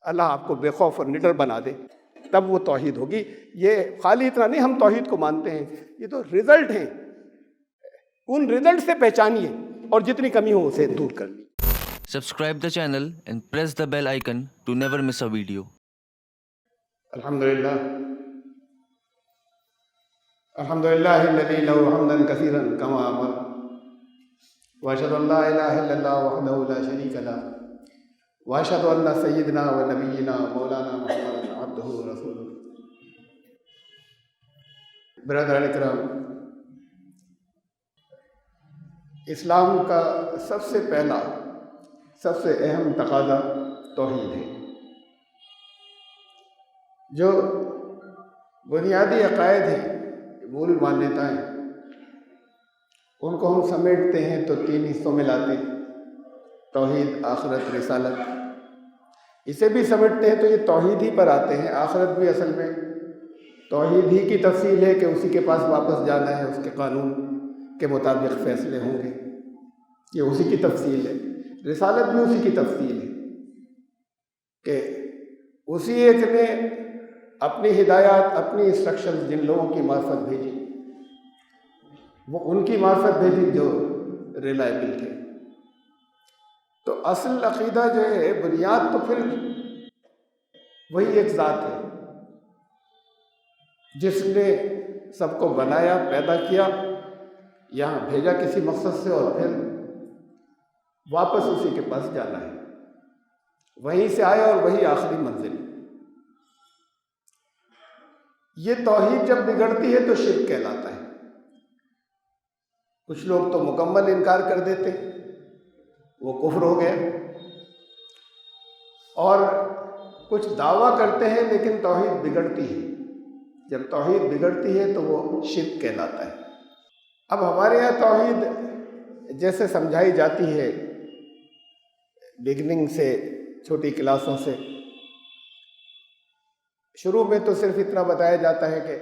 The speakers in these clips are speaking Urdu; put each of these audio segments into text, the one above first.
اللہ آپ کو بے خوف اور نڈر بنا دے، تب وہ توحید ہوگی۔ یہ خالی اتنا نہیں ہم توحید کو مانتے ہیں، یہ تو رزلٹ ہیں، ان رزلٹ سے پہچانیے اور جتنی کمی ہو اسے دور کر لیجیے۔ Subscribe the channel and press the bell icon to never miss a video. الحمدللہ الحمدللہ الذی لہ حمدا کثیرا کما امر، واشهد ان لا الہ الا اللہ وحدہ لا شریک لہ، واشهد ان سیدنا و نبینا مولانا محمد عبدہ ورسولہ۔ برادران کرام، اسلام کا سب سے پہلا، سب سے اہم تقاضا توحید ہے۔ جو بنیادی عقائد ہیں، مول مانیتائیں، ان کو ہم سمیٹتے ہیں تو تین حصوں میں لاتے ہیں: توحید، آخرت، رسالت۔ اسے بھی سمیٹتے ہیں تو یہ توحید ہی پر آتے ہیں۔ آخرت بھی اصل میں توحید ہی کی تفصیل ہے کہ اسی کے پاس واپس جانا ہے، اس کے قانون کے مطابق فیصلے ہوں گے، یہ اسی کی تفصیل ہے۔ رسالت بھی اسی کی تفصیل ہے کہ اسی ایک نے اپنی ہدایات، اپنی انسٹرکشن جن لوگوں کی معرفت بھیجی، وہ ان کی معرفت بھیجی جو ریلائبل تھے۔ تو اصل عقیدہ جو ہے، بنیاد تو پھر وہی ایک ذات ہے جس نے سب کو بنایا، پیدا کیا، یہاں بھیجا کسی مقصد سے، اور پھر واپس اسی کے پاس جانا ہے۔ وہیں سے آیا اور وہی آخری منزل۔ یہ توحید جب بگڑتی ہے تو شرک کہلاتا ہے۔ کچھ لوگ تو مکمل انکار کر دیتے، وہ کفر ہو گیا، اور کچھ دعویٰ کرتے ہیں لیکن توحید بگڑتی ہے۔ جب توحید بگڑتی ہے تو وہ شرک کہلاتا ہے۔ اب ہمارے یہاں توحید جیسے سمجھائی جاتی ہے بگننگ سے، چھوٹی کلاسوں سے، شروع میں تو صرف اتنا بتایا جاتا ہے کہ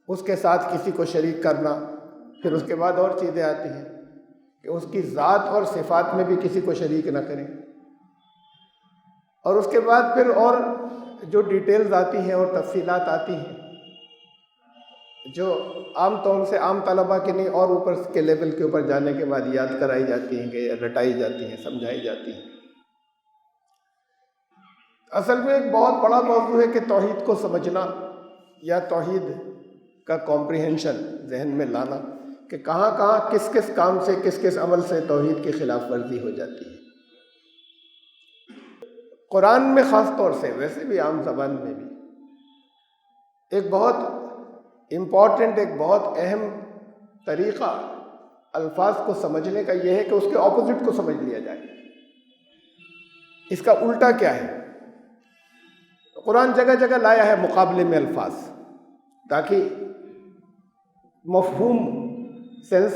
اس کے ساتھ کسی کو شریک کرنا، پھر اس کے بعد اور چیزیں آتی ہیں کہ اس کی ذات اور صفات میں بھی کسی کو شریک نہ کریں، اور اس کے بعد پھر اور جو ڈیٹیلز آتی ہیں اور تفصیلات آتی ہیں جو عام طور سے عام طلباء کے نہیں، اور اوپر کے لیول کے اوپر جانے کے بعد یاد کرائی جاتی ہیں کہ رٹائی جاتی ہیں، سمجھائی جاتی ہیں۔ اصل میں ایک بہت بڑا موضوع ہے کہ توحید کو سمجھنا، یا توحید کا کمپریہنشن ذہن میں لانا کہ کہاں کہاں کس کس کام سے، کس کس عمل سے توحید کی خلاف ورزی ہو جاتی ہے۔ قرآن میں خاص طور سے، ویسے بھی عام زبان میں بھی، ایک بہت امپورٹنٹ، ایک بہت اہم طریقہ الفاظ کو سمجھنے کا یہ ہے کہ اس کے اپوزٹ کو سمجھ لیا جائے۔ اس کا الٹا کیا ہے؟ قرآن جگہ جگہ لایا ہے مقابلے میں الفاظ، تاکہ مفہوم، سینس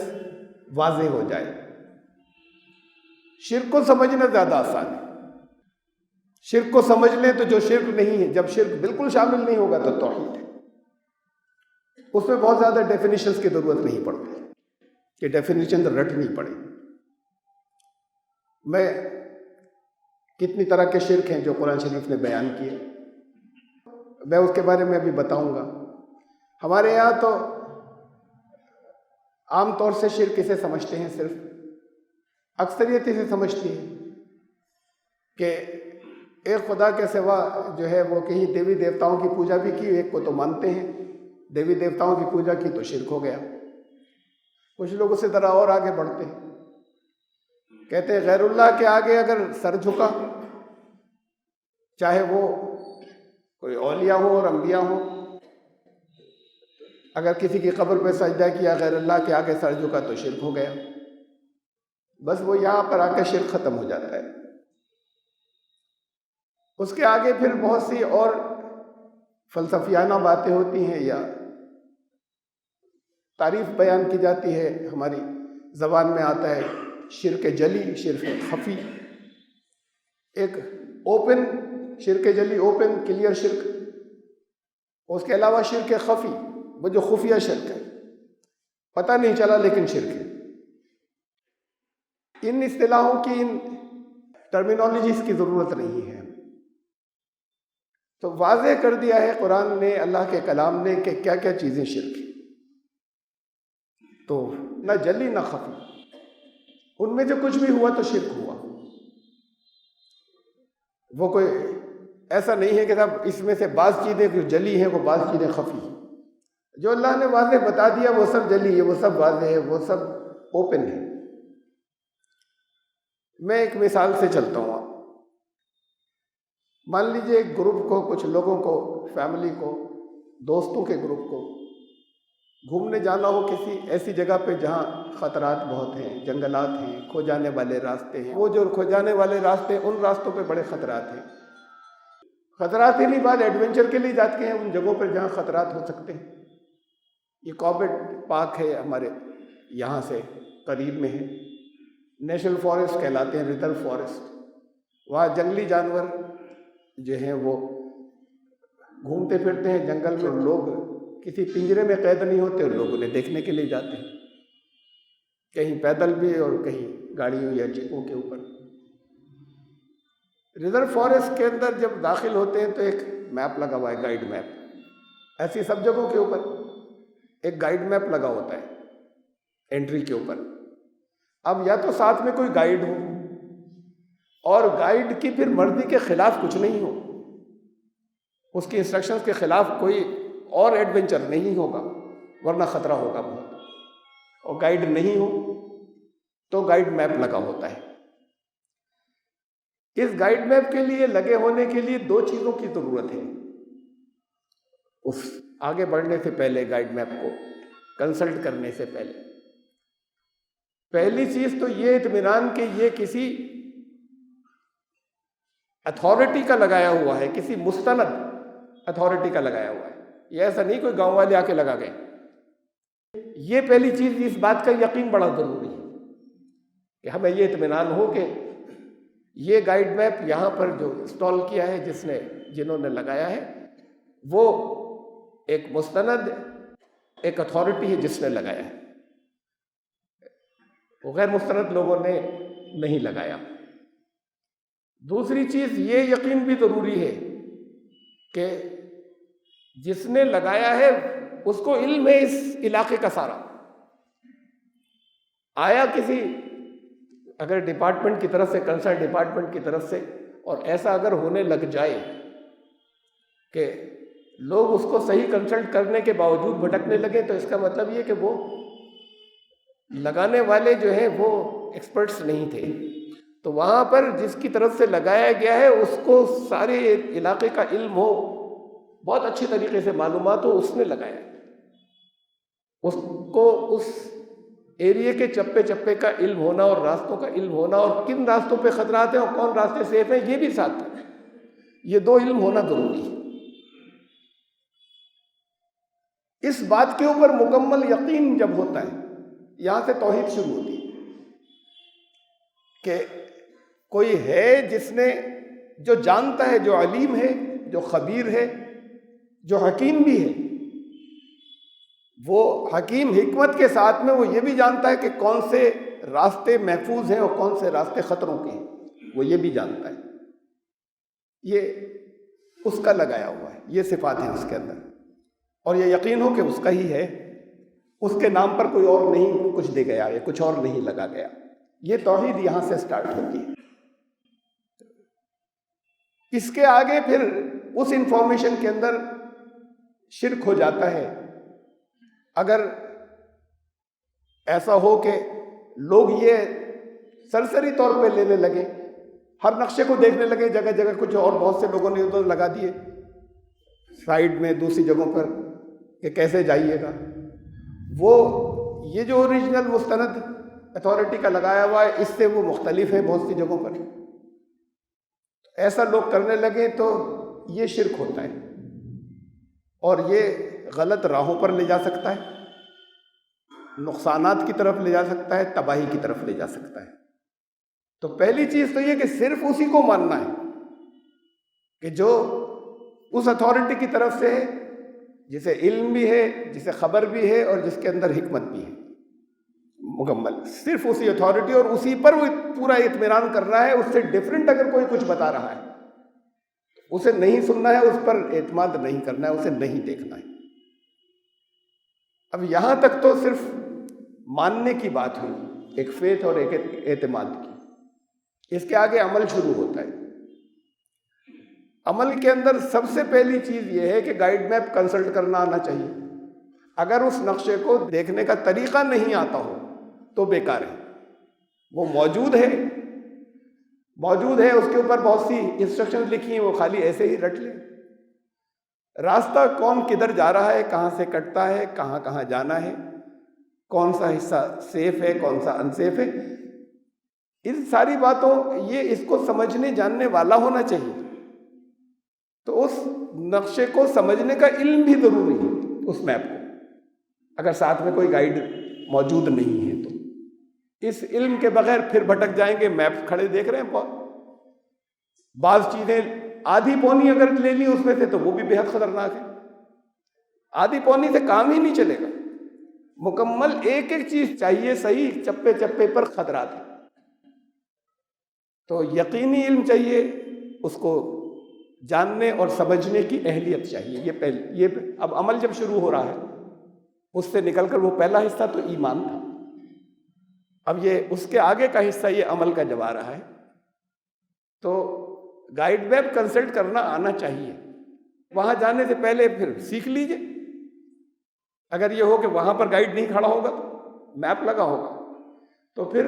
واضح ہو جائے۔ شرک کو سمجھنا زیادہ آسان ہے۔ شرک کو سمجھ لیں تو جو شرک نہیں ہے، جب شرک بالکل شامل نہیں ہوگا تو توحید ہے۔ اس میں بہت زیادہ ڈیفینیشنز کی ضرورت نہیں پڑتی کہ ڈیفینیشن رٹنی پڑے۔ میں کتنی طرح کے شرک ہیں جو قرآن شریف نے بیان کیے، میں اس کے بارے میں ابھی بتاؤں گا۔ ہمارے یہاں تو عام طور سے شرک اسے سمجھتے ہیں، صرف اکثریت اسے سمجھتی ہے کہ ایک خدا کے سوا جو ہے وہ کہیں دیوی دیوتاؤں کی پوجا بھی کی، ایک کو تو مانتے ہیں، دیوی دیوتاؤں کی پوجا کی تو شرک ہو گیا۔ کچھ لوگ اسے ذرا اور آگے بڑھتے ہیں، کہتے ہیں غیر اللہ کے آگے اگر سر جھکا، چاہے وہ کوئی اولیاء ہو اور انبیاء ہوں، اگر کسی کی قبر پہ سجدہ کیا، غیر اللہ کے آگے سر جھکا تو شرک ہو گیا۔ بس وہ یہاں پر آ کے شرک ختم ہو جاتا ہے۔ اس کے آگے پھر بہت سی اور فلسفیانہ باتیں ہوتی ہیں یا تعریف بیان کی جاتی ہے۔ ہماری زبان میں آتا ہے شرک جلی، شرک خفی، ایک اوپن شرک جلی، اوپن کلیئر شرک، اس کے علاوہ شرک خفی، وہ جو خفیہ شرک ہے، پتہ نہیں چلا لیکن شرک ہے۔ ان اصطلاحوں کی، ان ٹرمینالوجیز کی ضرورت نہیں ہے. تو واضح کر دیا ہے قرآن نے، اللہ کے کلام نے، کہ کیا کیا چیزیں شرک ہیں. تو نہ جلی نہ خفی، ان میں جو کچھ بھی ہوا تو شرک ہوا. وہ کوئی ایسا نہیں ہے کہ صاحب اس میں سے بعض چیزیں جو جلی ہیں وہ بعض چیزیں خفی ہیں. جو اللہ نے واضح بتا دیا وہ سب جلی ہے، وہ سب واضح ہے، وہ سب اوپن ہے. میں ایک مثال سے چلتا ہوں. مان لیجیے ایک گروپ کو، کچھ لوگوں کو، فیملی کو، دوستوں کے گروپ کو گھومنے جانا ہو کسی ایسی جگہ پہ جہاں خطرات بہت ہیں، جنگلات ہیں، کھو جانے والے راستے ہیں. وہ جو کھو جانے والے راستے ہیں ان راستوں پہ بڑے خطرات ہیں. خطرات ہی نہیں، بعد ایڈونچر کے لیے جاتے ہیں ان جگہوں پر جہاں خطرات ہو سکتے ہیں. یہ کاربیٹ پارک ہے ہمارے یہاں سے قریب میں ہے، نیشنل فارسٹ کہلاتے ہیں، ریزرو فارسٹ. وہاں جنگلی جانور جو ہیں وہ گھومتے پھرتے ہیں جنگل میں. لوگ کسی پنجرے میں قید نہیں ہوتے اور لوگ انہیں دیکھنے کے لیے جاتے ہیں، کہیں پیدل بھی اور کہیں گاڑیوں یا جیپوں کے اوپر. ریزرو فارسٹ کے اندر جب داخل ہوتے ہیں تو ایک میپ لگا ہوا ہے، گائیڈ میپ. ایسی سب جگہوں کے اوپر ایک گائیڈ میپ لگا ہوتا ہے انٹری کے اوپر. اب یا تو ساتھ میں کوئی گائیڈ ہو اور گائیڈ کی پھر مرضی کے خلاف کچھ نہیں ہو، اس کی انسٹرکشنز کے خلاف کوئی اور ایڈونچر نہیں ہوگا ورنہ خطرہ ہوگا بہت. اور گائیڈ نہیں ہو تو گائیڈ میپ لگا ہوتا ہے. اس گائیڈ میپ کے لیے لگے ہونے کے لیے دو چیزوں کی ضرورت ہے. اس آگے بڑھنے سے پہلے، گائیڈ میپ کو کنسلٹ کرنے سے پہلے، پہلی چیز تو یہ اطمینان کہ یہ کسی اتھارٹی کا لگایا ہوا ہے، کسی مستند اتھارٹی کا لگایا ہوا ہے. یہ ایسا نہیں کوئی گاؤں والے آ کے لگا گئے. یہ پہلی چیز، اس بات کا یقین بڑا ضروری ہے کہ ہمیں یہ اطمینان ہو کہ یہ گائیڈ میپ یہاں پر جو انسٹال کیا ہے، جنہوں نے لگایا ہے، وہ ایک مستند، ایک اتھارٹی ہے جس نے لگایا ہے. وہ غیر مستند لوگوں نے نہیں لگایا. دوسری چیز یہ یقین بھی ضروری ہے کہ جس نے لگایا ہے اس کو علم ہے اس علاقے کا سارا. آیا کسی اگر ڈپارٹمنٹ کی طرف سے، کنسرن ڈپارٹمنٹ کی طرف سے، اور ایسا اگر ہونے لگ جائے کہ لوگ اس کو صحیح کنسلٹ کرنے کے باوجود بھٹکنے لگے، تو اس کا مطلب یہ کہ وہ لگانے والے جو ہیں وہ ایکسپرٹس نہیں تھے. تو وہاں پر جس کی طرف سے لگایا گیا ہے اس کو سارے علاقے کا علم ہو، بہت اچھی طریقے سے معلومات ہو، اس نے لگایا، اس کو اس ایریے کے چپے چپے کا علم ہونا اور راستوں کا علم ہونا اور کن راستوں پہ خطرات ہیں اور کون راستے سیف ہیں، یہ بھی ساتھ ہے. یہ دو علم ہونا ضروری ہے. اس بات کے اوپر مکمل یقین جب ہوتا ہے، یہاں سے توحید شروع ہوتی ہے کہ کوئی ہے جس نے، جو جانتا ہے، جو علیم ہے، جو خبیر ہے، جو حکیم بھی ہے. وہ حکیم حکمت کے ساتھ میں وہ یہ بھی جانتا ہے کہ کون سے راستے محفوظ ہیں اور کون سے راستے خطروں کے ہیں، وہ یہ بھی جانتا ہے. یہ اس کا لگایا ہوا ہے، یہ صفات ہیں اس کے اندر. اور یہ یقین ہو کہ اس کا ہی ہے، اس کے نام پر کوئی اور نہیں کچھ دے گیا یا کچھ اور نہیں لگا گیا. یہ توحید یہاں سے سٹارٹ ہوتی ہے. اس کے آگے پھر اس انفارمیشن کے اندر شرک ہو جاتا ہے. اگر ایسا ہو کہ لوگ یہ سرسری طور پہ لینے لگے، ہر نقشے کو دیکھنے لگے، جگہ جگہ کچھ اور بہت سے لوگوں نے ادھر لگا دیے سائڈ میں دوسری جگہوں پر کہ کیسے جائیے گا. وہ یہ جو اوریجنل مستند اتھارٹی کا لگایا ہوا ہے، اس سے وہ مختلف ہے بہت سی جگہوں پر. ایسا لوگ کرنے لگے تو یہ شرک ہوتا ہے اور یہ غلط راہوں پر لے جا سکتا ہے، نقصانات کی طرف لے جا سکتا ہے، تباہی کی طرف لے جا سکتا ہے. تو پہلی چیز تو یہ کہ صرف اسی کو ماننا ہے کہ جو اس اتھارٹی کی طرف سے ہے، جسے علم بھی ہے، جسے خبر بھی ہے اور جس کے اندر حکمت بھی ہے. مکمل صرف اسی اتھارٹی اور اسی پر وہ پورا اطمینان کر رہا ہے. اس سے ڈفرینٹ اگر کوئی کچھ بتا رہا ہے اسے نہیں سننا ہے, اس پر اعتماد نہیں کرنا ہے, اسے نہیں دیکھنا ہے. اب یہاں تک تو صرف ماننے کی بات ہوئی, ایک فیتھ اور ایک اعتماد کی. اس کے آگے عمل شروع ہوتا ہے. عمل کے اندر سب سے پہلی چیز یہ ہے کہ گائیڈ میپ کنسلٹ کرنا آنا چاہیے. اگر اس نقشے کو دیکھنے کا طریقہ نہیں آتا ہو تو بیکار ہے. وہ موجود ہے, اس کے اوپر بہت سی انسٹرکشن لکھی ہیں, وہ خالی ایسے ہی رٹ لیں. راستہ کون کدھر جا رہا ہے, کہاں سے کٹتا ہے, کہاں کہاں جانا ہے, کون سا حصہ سیف ہے, کون سا انسیف ہے, ان ساری باتوں یہ اس کو سمجھنے جاننے والا ہونا چاہیے. تو اس نقشے کو سمجھنے کا علم بھی ضروری ہے اس میپ کو, اگر ساتھ میں کوئی گائیڈ موجود نہیں ہے تو. اس علم کے بغیر پھر بھٹک جائیں گے. میپ کھڑے دیکھ رہے ہیں, بعض چیزیں آدھی پونی اگر لے لی اس میں سے تو وہ بھی بے حد خطرناک ہے. آدھی پونی سے کام ہی نہیں چلے گا. مکمل ایک ایک چیز چاہیے, صحیح چپے چپے پر خطرات ہیں. تو یقینی علم چاہیے, اس کو جاننے اور سمجھنے کی اہلیت چاہیے. یہ اب عمل جب شروع ہو رہا ہے, اس سے نکل کر وہ پہلا حصہ تو ایمان تھا, اب یہ اس کے آگے کا حصہ یہ عمل کا جب آ رہا ہے. تو گائیڈ میپ کنسلٹ کرنا آنا چاہیے. وہاں جانے سے پہلے پھر سیکھ لیجئے. اگر یہ ہو کہ وہاں پر گائیڈ نہیں کھڑا ہوگا تو میپ لگا ہوگا, تو پھر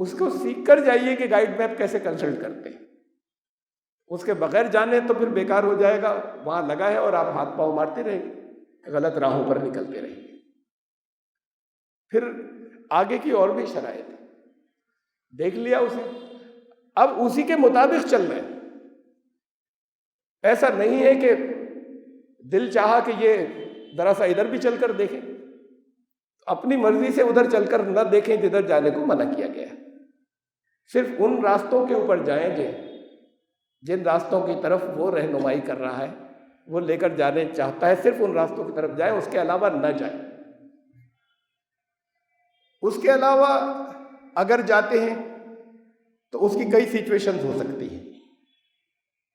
اس کو سیکھ کر جائیے کہ گائیڈ میپ کیسے کنسلٹ کرتے ہیں. اس کے بغیر جانے تو پھر بیکار ہو جائے گا. وہاں لگا ہے اور آپ ہاتھ پاؤں مارتے رہیں گے, غلط راہوں پر نکلتے رہیں گے. پھر آگے کی اور بھی شرائط دیکھ لیا اسے, اب اسی کے مطابق چل رہے ہیں. ایسا نہیں ہے کہ دل چاہا کہ یہ ذرا سا ادھر بھی چل کر دیکھیں, اپنی مرضی سے ادھر چل کر نہ دیکھیں جدھر جانے کو منع کیا گیا ہے. صرف ان راستوں کے اوپر جائیں جن راستوں کی طرف وہ رہنمائی کر رہا ہے, وہ لے کر جانے چاہتا ہے, صرف ان راستوں کی طرف جائیں, اس کے علاوہ نہ جائیں. اس کے علاوہ اگر جاتے ہیں تو اس کی کئی سچویشنز ہو سکتی ہیں,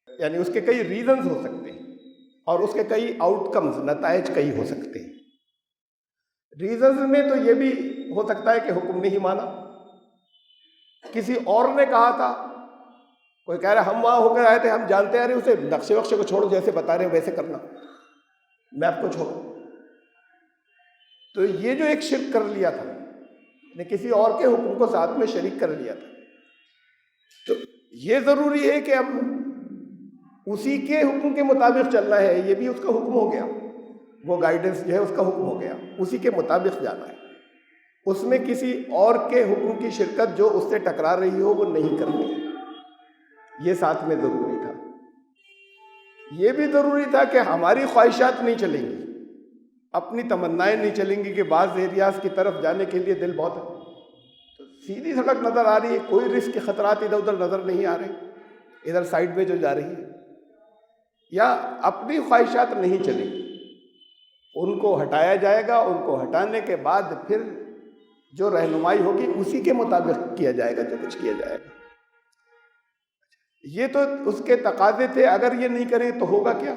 یعنی اس کے کئی ریزنز ہو سکتے ہیں, اور اس کے کئی آؤٹ کمز, نتائج کئی ہو سکتے ہیں. ریزنز میں تو یہ بھی ہو سکتا ہے کہ حکم نہیں مانا, کسی اور نے کہا تھا, کوئی کہہ رہا ہم وہاں ہو کر آئے تھے, ہم جانتے آ رہے, اسے نقشے وقشے کو چھوڑو, جیسے بتا رہے ہیں ویسے کرنا, میپ کو چھوڑو. تو یہ جو ایک شرک کر لیا تھا نے, کسی اور کے حکم کو ساتھ میں شریک کر لیا تھا, تو یہ ضروری ہے کہ اب اسی کے حکم کے مطابق چلنا ہے. یہ بھی اس کا حکم ہو گیا, وہ گائیڈنس جو ہے اس کا حکم ہو گیا, اسی کے مطابق جانا ہے. اس میں کسی اور کے حکم کی شرکت جو اس سے ٹکرا رہی ہو وہ نہیں کرنی ہے. یہ ساتھ میں ضروری تھا. یہ بھی ضروری تھا کہ ہماری خواہشات نہیں چلیں گی, اپنی تمنائیں نہیں چلیں گی کہ بعض ایریاز کی طرف جانے کے لیے دل بہت ہے, سیدھی سڑک نظر آ رہی ہے, کوئی رسک کے خطرات ادھر ادھر نظر نہیں آ رہے, ادھر سائڈ میں جو جا رہی ہے, یا اپنی خواہشات نہیں چلیں گی, ان کو ہٹایا جائے گا. ان کو ہٹانے کے بعد پھر جو رہنمائی ہوگی اسی کے مطابق کیا جائے گا جو کچھ کیا جائے گا. یہ تو اس کے تقاضے تھے, اگر یہ نہیں کریں تو ہوگا کیا.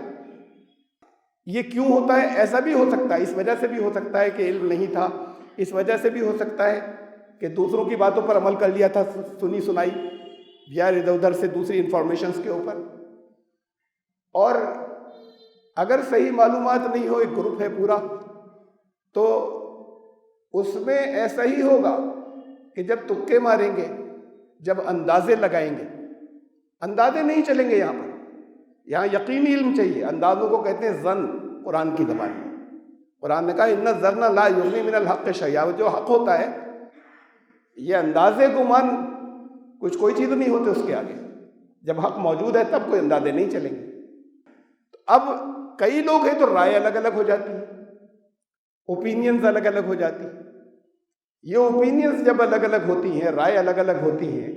یہ کیوں ہوتا ہے؟ ایسا بھی ہو سکتا ہے, اس وجہ سے بھی ہو سکتا ہے کہ علم نہیں تھا, اس وجہ سے بھی ہو سکتا ہے کہ دوسروں کی باتوں پر عمل کر لیا تھا, سنی سنائی یا ادھر ادھر سے دوسری انفارمیشنز کے اوپر. اور اگر صحیح معلومات نہیں ہو, ایک گروپ ہے پورا, تو اس میں ایسا ہی ہوگا کہ جب تکے ماریں گے, جب اندازے لگائیں گے, اندازے نہیں چلیں گے. یہاں یقینی علم چاہیے. اندازوں کو کہتے ہیں ظن قرآن کی زبان میں. قرآن نے کہا ان الظن لا یغنی من الحق شیئا, جو حق ہوتا ہے یہ اندازے گمان کچھ کوئی چیز نہیں ہوتے اس کے آگے. جب حق موجود ہے تب کوئی اندازے نہیں چلیں گے. اب کئی لوگ ہیں تو رائے الگ الگ ہو جاتی ہیں, اوپینینز الگ الگ ہو جاتی ہیں. یہ اوپینینز جب الگ الگ ہوتی ہیں, رائے الگ الگ ہوتی ہیں,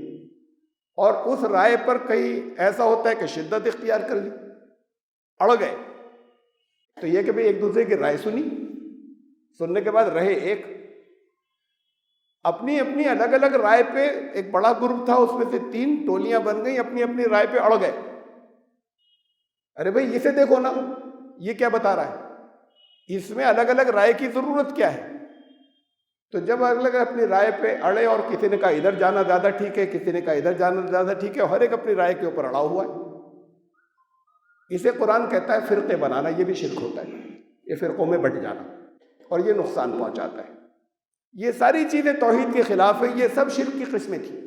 اور اس رائے پر کئی ایسا ہوتا ہے کہ شدت اختیار کر لی, اڑ گئے, تو یہ کہ بھئی ایک دوسرے کی رائے سنی, سننے کے بعد رہے ایک. اپنی اپنی الگ الگ رائے پہ، ایک بڑا گروپ تھا، اس میں سے 3 ٹولیاں بن گئیں، اپنی اپنی رائے پہ اڑ گئے. ارے بھائی اسے دیکھو نا، یہ کیا بتا رہا ہے، اس میں الگ الگ رائے کی ضرورت کیا ہے؟ تو جب الگ الگ اپنی رائے پہ اڑے اور کسی نے کہا ادھر جانا زیادہ ٹھیک ہے، کسی نے کہا ادھر جانا زیادہ ٹھیک ہے، ہر ایک اپنی رائے کے اوپر اڑا ہوا ہے. اسے قرآن کہتا ہے فرقے بنانا. یہ بھی شرک ہوتا ہے، یہ فرقوں میں بٹ جانا، اور یہ نقصان پہنچاتا ہے. یہ ساری چیزیں توحید کے خلاف ہیں. یہ سب شرک کی قسمیں تھیں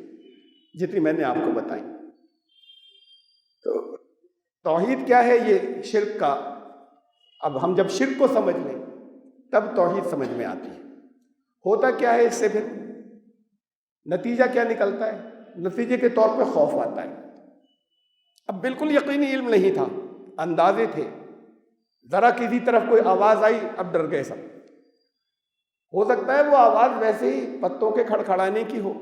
جتنی میں نے آپ کو بتائی. تو توحید کیا ہے؟ یہ شرک کا، اب ہم جب شرک کو سمجھ لیں تب توحید سمجھ میں آتی ہے. ہوتا کیا ہے اس سے؟ پھر نتیجہ کیا نکلتا ہے؟ نتیجے کے طور پہ خوف آتا ہے. اب بالکل یقینی علم نہیں تھا، اندازے تھے. ذرا کسی طرف کوئی آواز آئی، اب ڈر گئے سب. ہو سکتا ہے وہ آواز ویسے ہی پتوں کے کھڑکھڑانے کی ہو،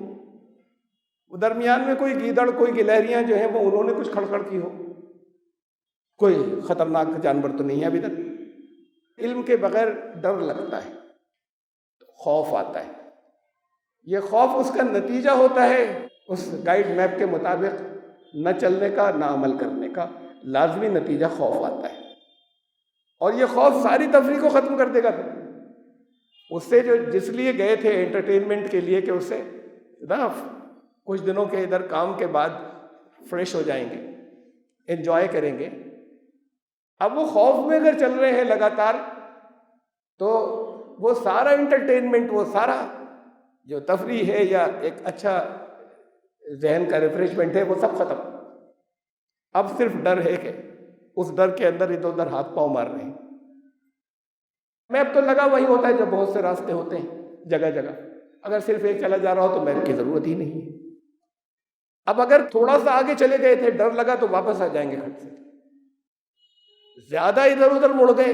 درمیان میں کوئی گیدڑ، کوئی گلہریاں جو ہیں وہ انہوں نے کچھ کھڑکھڑ کی ہو. کوئی خطرناک جانور تو نہیں ہے ابھی تک. علم کے بغیر ڈر لگتا ہے، خوف آتا ہے. یہ خوف اس کا نتیجہ ہوتا ہے اس گائیڈ میپ کے مطابق نہ چلنے کا، نہ عمل کرنے کا. لازمی نتیجہ خوف آتا ہے، اور یہ خوف ساری تفریح کو ختم کر دے گا. اس سے جو جس لیے گئے تھے انٹرٹینمنٹ کے لیے، کہ اس سے نا کچھ دنوں کے ادھر کام کے بعد فریش ہو جائیں گے، انجوائے کریں گے. اب وہ خوف میں اگر چل رہے ہیں لگاتار، تو وہ سارا انٹرٹینمنٹ، وہ سارا جو تفریح ہے یا ایک اچھا ذہن کا ریفریشمنٹ ہے، وہ سب ختم. اب صرف ڈر ہے کہ اس ڈر کے اندر ادھر ادھر ہاتھ پاؤں مار رہے ہیں. میپ تو لگا وہی ہوتا ہے جو بہت سے راستے ہوتے ہیں جگہ جگہ. اگر صرف ایک چلا جا رہا ہو تو میپ کی ضرورت ہی نہیں ہے. اب اگر تھوڑا سا آگے چلے گئے تھے، ڈر لگا تو واپس آ جائیں گے کھٹ سے. زیادہ ادھر ادھر مڑ گئے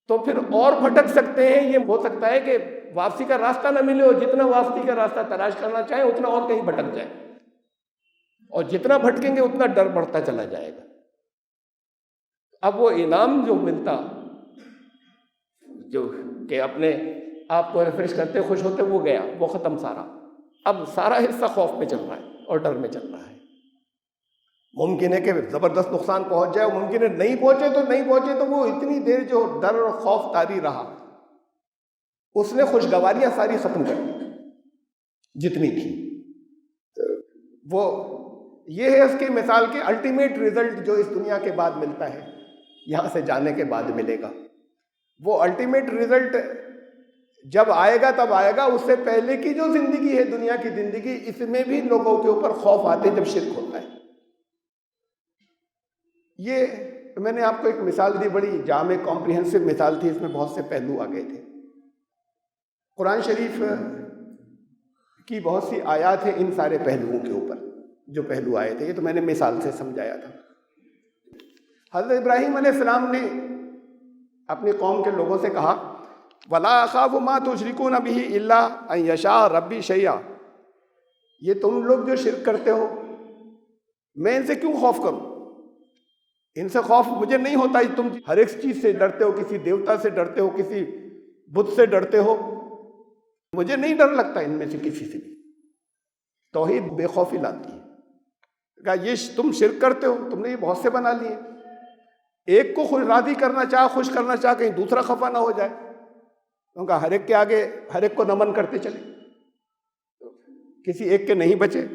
تو پھر اور بھٹک سکتے ہیں. یہ ہو سکتا ہے کہ واپسی کا راستہ نہ ملے، اور جتنا واپسی کا راستہ تلاش کرنا چاہیں اتنا اور کہیں بھٹک جائے، اور جتنا بھٹکیں گے اتنا ڈر بڑھتا چلا جائے گا. اب وہ انعام جو ملتا، جو کہ اپنے آپ کو ریفریش کرتے خوش ہوتے، وہ گیا، وہ ختم سارا. اب سارا حصہ خوف میں چل رہا ہے اور ڈر میں چل رہا ہے. ممکن ہے کہ زبردست نقصان پہنچ جائے، ممکن ہے نہیں پہنچے تو نہیں پہنچے. تو وہ اتنی دیر جو ڈر اور خوف طاری رہا، اس نے خوشگواریاں ساری ختم کر دی جتنی تھی. وہ یہ ہے اس کی مثال کے الٹیمیٹ رزلٹ جو اس دنیا کے بعد ملتا ہے، یہاں سے جانے کے بعد ملے گا. وہ الٹیمیٹ رزلٹ جب آئے گا تب آئے گا. اس سے پہلے کی جو زندگی ہے، دنیا کی زندگی، اس میں بھی لوگوں کے اوپر خوف آتے جب شرک ہوتا ہے. یہ میں نے آپ کو ایک مثال دی، بڑی جامع کمپریہنسو مثال تھی. اس میں بہت سے پہلو آ گئے تھے. قرآن شریف کی بہت سی آیات ہیں ان سارے پہلوؤں کے اوپر جو پہلو آئے تھے. یہ تو میں نے مثال سے سمجھایا تھا. حضرت ابراہیم علیہ السلام نے اپنی قوم کے لوگوں سے کہا، وَلَا أَخَافُ مَا تُشْرِكُونَ بِهِ إِلَّا أَن يَشَاءَ رَبِّي شَيْئًا. یہ تم لوگ جو شرک کرتے ہو، میں ان سے کیوں خوف کروں؟ ان سے خوف مجھے نہیں ہوتا. تم ہر ایک چیز سے ڈرتے ہو، کسی دیوتا سے ڈرتے ہو، کسی بت سے ڈرتے ہو. مجھے نہیں ڈر لگتا ان میں سے کسی سے بھی. توحید بے خوفی لاتی ہے. کہا یہ تم شرک کرتے ہو، تم نے یہ بہت سے بنا لیے. ایک کو خوش راضی کرنا چاہ، خوش کرنا چاہ، کہیں دوسرا خفا نہ ہو جائے. کہا ہر ایک کے آگے ہر ایک کو نمن کرتے چلے، کسی ایک کے نہیں بچے.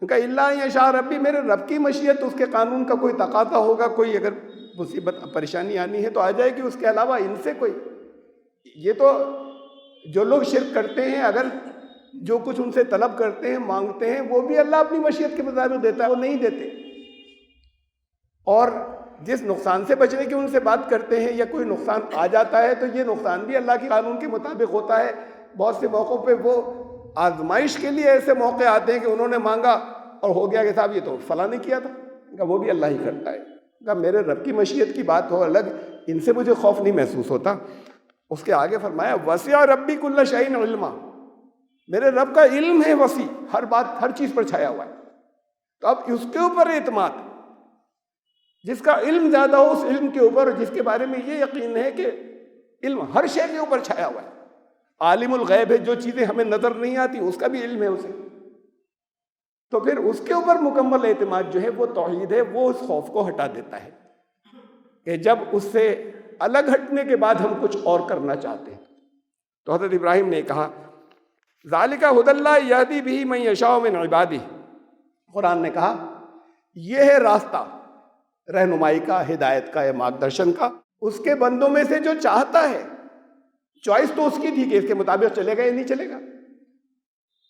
کہا الا یشاء ربی، میرے رب کی مشیت، اس کے قانون کا کوئی تقاضا ہوگا. کوئی اگر مصیبت پریشانی آنی ہے تو آ جائے گی. اس کے علاوہ ان سے کوئی، یہ تو جو لوگ شرک کرتے ہیں، اگر جو کچھ ان سے طلب کرتے ہیں، مانگتے ہیں، وہ بھی اللہ اپنی مشیت کے مطابق دیتا ہے، وہ نہیں دیتے. اور جس نقصان سے بچنے کی ان سے بات کرتے ہیں، یا کوئی نقصان آ جاتا ہے تو یہ نقصان بھی اللہ کے قانون کے مطابق ہوتا ہے. بہت سے موقعوں پہ وہ آزمائش کے لیے ایسے موقع آتے ہیں کہ انہوں نے مانگا اور ہو گیا کہ صاحب یہ تو فلاں نے کیا تھا. کہ وہ بھی اللہ ہی کرتا ہے. کہ میرے رب کی مشیت کی بات ہو الگ، ان سے مجھے خوف نہیں محسوس ہوتا. اس کے آگے فرمایا وسع ربی کل شیء علما، میرے رب کا علم ہے وسیع، ہر بات ہر چیز پر چھایا ہوا ہے. تو اب اس کے اوپر اعتماد، جس کا علم زیادہ ہو اس علم کے اوپر، جس کے بارے میں یہ یقین ہے کہ علم ہر شے کے اوپر چھایا ہوا ہے. عالم الغیب ہے، جو چیزیں ہمیں نظر نہیں آتی اس کا بھی علم ہے اسے. تو پھر اس کے اوپر مکمل اعتماد جو ہے وہ توحید ہے، وہ اس خوف کو ہٹا دیتا ہے کہ جب اس سے الگ ہٹنے کے بعد ہم کچھ اور کرنا چاہتے ہیں. تو حضرت ابراہیم نے کہا ذالک ھدی اللہ یہدی بہ من یشاء من عبادہ. قرآن نے کہا یہ ہے راستہ رہنمائی کا، ہدایت کا یا مارگدرشن کا، اس کے بندوں میں سے جو چاہتا ہے. چوائس تو اس کی تھی کہ اس کے مطابق چلے گا یا نہیں چلے گا.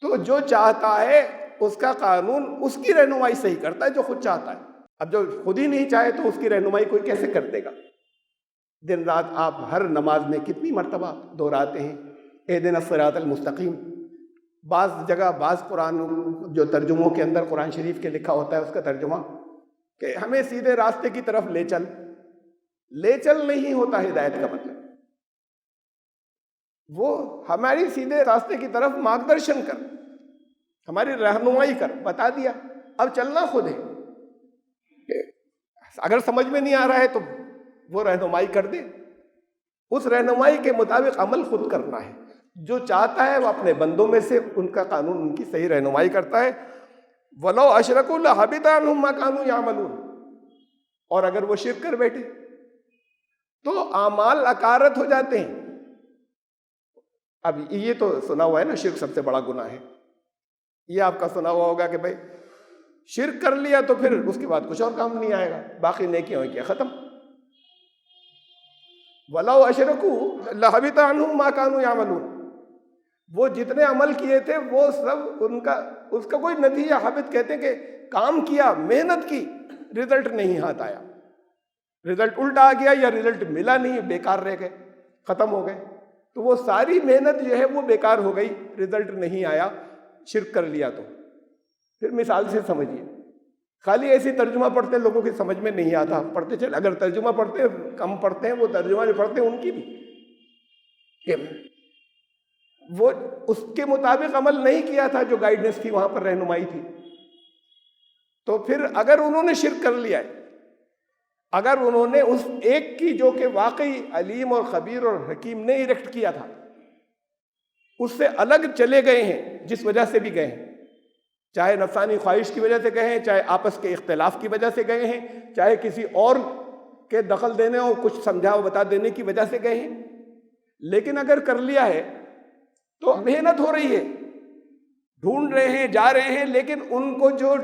تو جو چاہتا ہے اس کا قانون اس کی رہنمائی صحیح کرتا ہے جو خود چاہتا ہے. اب جو خود ہی نہیں چاہے تو اس کی رہنمائی کوئی کیسے کر دے گا؟ دن رات آپ ہر نماز میں کتنی مرتبہ دہراتے ہیں اہدنا الصراط المستقیم. بعض جگہ بعض قرآن جو ترجموں کے اندر قرآن شریف کے لکھا ہوتا ہے اس کا ترجمہ کہ ہمیں سیدھے راستے کی طرف لے چل. لے چل نہیں ہوتا ہدایت کا مطلب، وہ ہماری سیدھے راستے کی طرف مارگدرشن کر، ہماری رہنمائی کر، بتا دیا. اب چلنا خود ہے. اگر سمجھ میں نہیں آ رہا ہے تو وہ رہنمائی کر دے، اس رہنمائی کے مطابق عمل خود کرنا ہے. جو چاہتا ہے وہ اپنے بندوں میں سے ان کا قانون، ان کی صحیح رہنمائی کرتا ہے. وَلَوْ أَشْرَكُوا لَحَبِطَ عَنْهُمْ مَا كَانُوا يَعْمَلُونَ. اور اگر وہ شرک کر بیٹھے تو اعمال اکارت ہو جاتے ہیں. اب یہ تو سنا ہوا ہے نا، شرک سب سے بڑا گناہ ہے. یہ آپ کا سنا ہوا ہوگا کہ بھائی شرک کر لیا تو پھر اس کے بعد کچھ اور کام نہیں آئے گا، باقی نیکیاں ہوئی کیا ختم. وَلَوْ أَشْرَكُوا لَحَبِطَ عَنْهُمْ مَا كَانُوا يَعْمَلُونَ. وہ جتنے عمل کیے تھے وہ سب اس کا کوئی نتیجہ، حبط کہتے ہیں کہ کام کیا، محنت کی، رزلٹ نہیں ہاتھ آیا، رزلٹ الٹا آ گیا یا رزلٹ ملا نہیں، بیکار رہ گئے، ختم ہو گئے. تو وہ ساری محنت جو ہے وہ بیکار ہو گئی، رزلٹ نہیں آیا شرک کر لیا. تو پھر مثال سے سمجھیے، خالی ایسی ترجمہ پڑھتے لوگوں کی سمجھ میں نہیں آتا، پڑھتے چلے. اگر ترجمہ پڑھتے کم پڑھتے ہیں، وہ ترجمہ جو پڑھتے ہیں ان کی بھی کہ وہ اس کے مطابق عمل نہیں کیا تھا، جو گائیڈنس تھی وہاں پر رہنمائی تھی. تو پھر اگر انہوں نے شرک کر لیا ہے، اگر انہوں نے اس ایک کی جو کہ واقعی علیم اور خبیر اور حکیم نے ایریکٹ کیا تھا اس سے الگ چلے گئے ہیں، جس وجہ سے بھی گئے ہیں، چاہے نفسانی خواہش کی وجہ سے گئے ہیں، چاہے آپس کے اختلاف کی وجہ سے گئے ہیں، چاہے کسی اور کے دخل دینے اور کچھ سمجھا بتا دینے کی وجہ سے گئے ہیں، لیکن اگر کر لیا ہے تو محنت ہو رہی ہے، ڈھونڈ رہے ہیں، جا رہے ہیں، لیکن ان کو جو